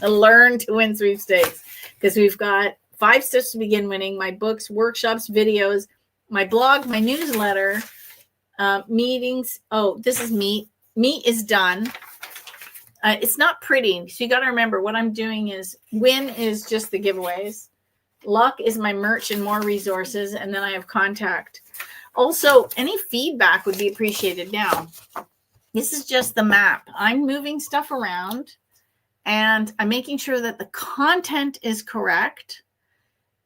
Learn to win sweepstakes, because we've got 5 steps to begin winning, my books, workshops, videos, my blog, my newsletter, meetings. Oh, this is meet. Meet is done. It's not pretty. So you got to remember what I'm doing is win is just the giveaways. Luck is my merch and more resources. And then I have contact. Also, any feedback would be appreciated. Now, this is just the map. I'm moving stuff around and I'm making sure that the content is correct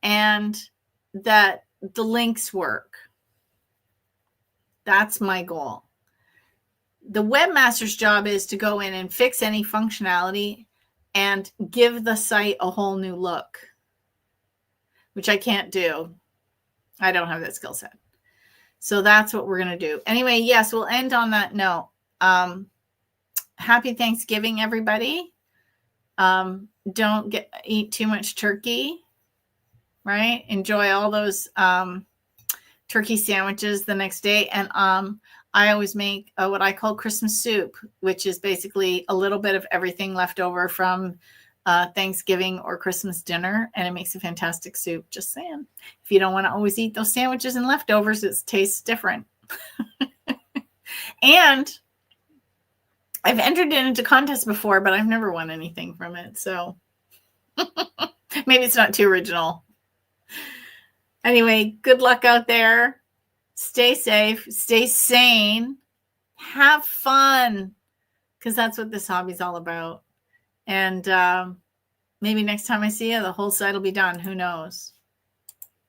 and that the links work. That's my goal. The webmaster's job is to go in and fix any functionality and give the site a whole new look, which I can't do. I don't have that skill set. So that's what we're going to do. Anyway, yes, we'll end on that note. Happy Thanksgiving, everybody. Don't eat too much turkey, right? Enjoy all those turkey sandwiches the next day. And I always make what I call Christmas soup, which is basically a little bit of everything left over from Thanksgiving or Christmas dinner, and it makes a fantastic soup. Just saying. If you don't want to always eat those sandwiches and leftovers, it tastes different. And I've entered it into contests before, but I've never won anything from it. So maybe it's not too original. Anyway, good luck out there. Stay safe, stay sane, have fun, because that's what this hobby's all about. And maybe next time I see you, the whole site will be done. Who knows?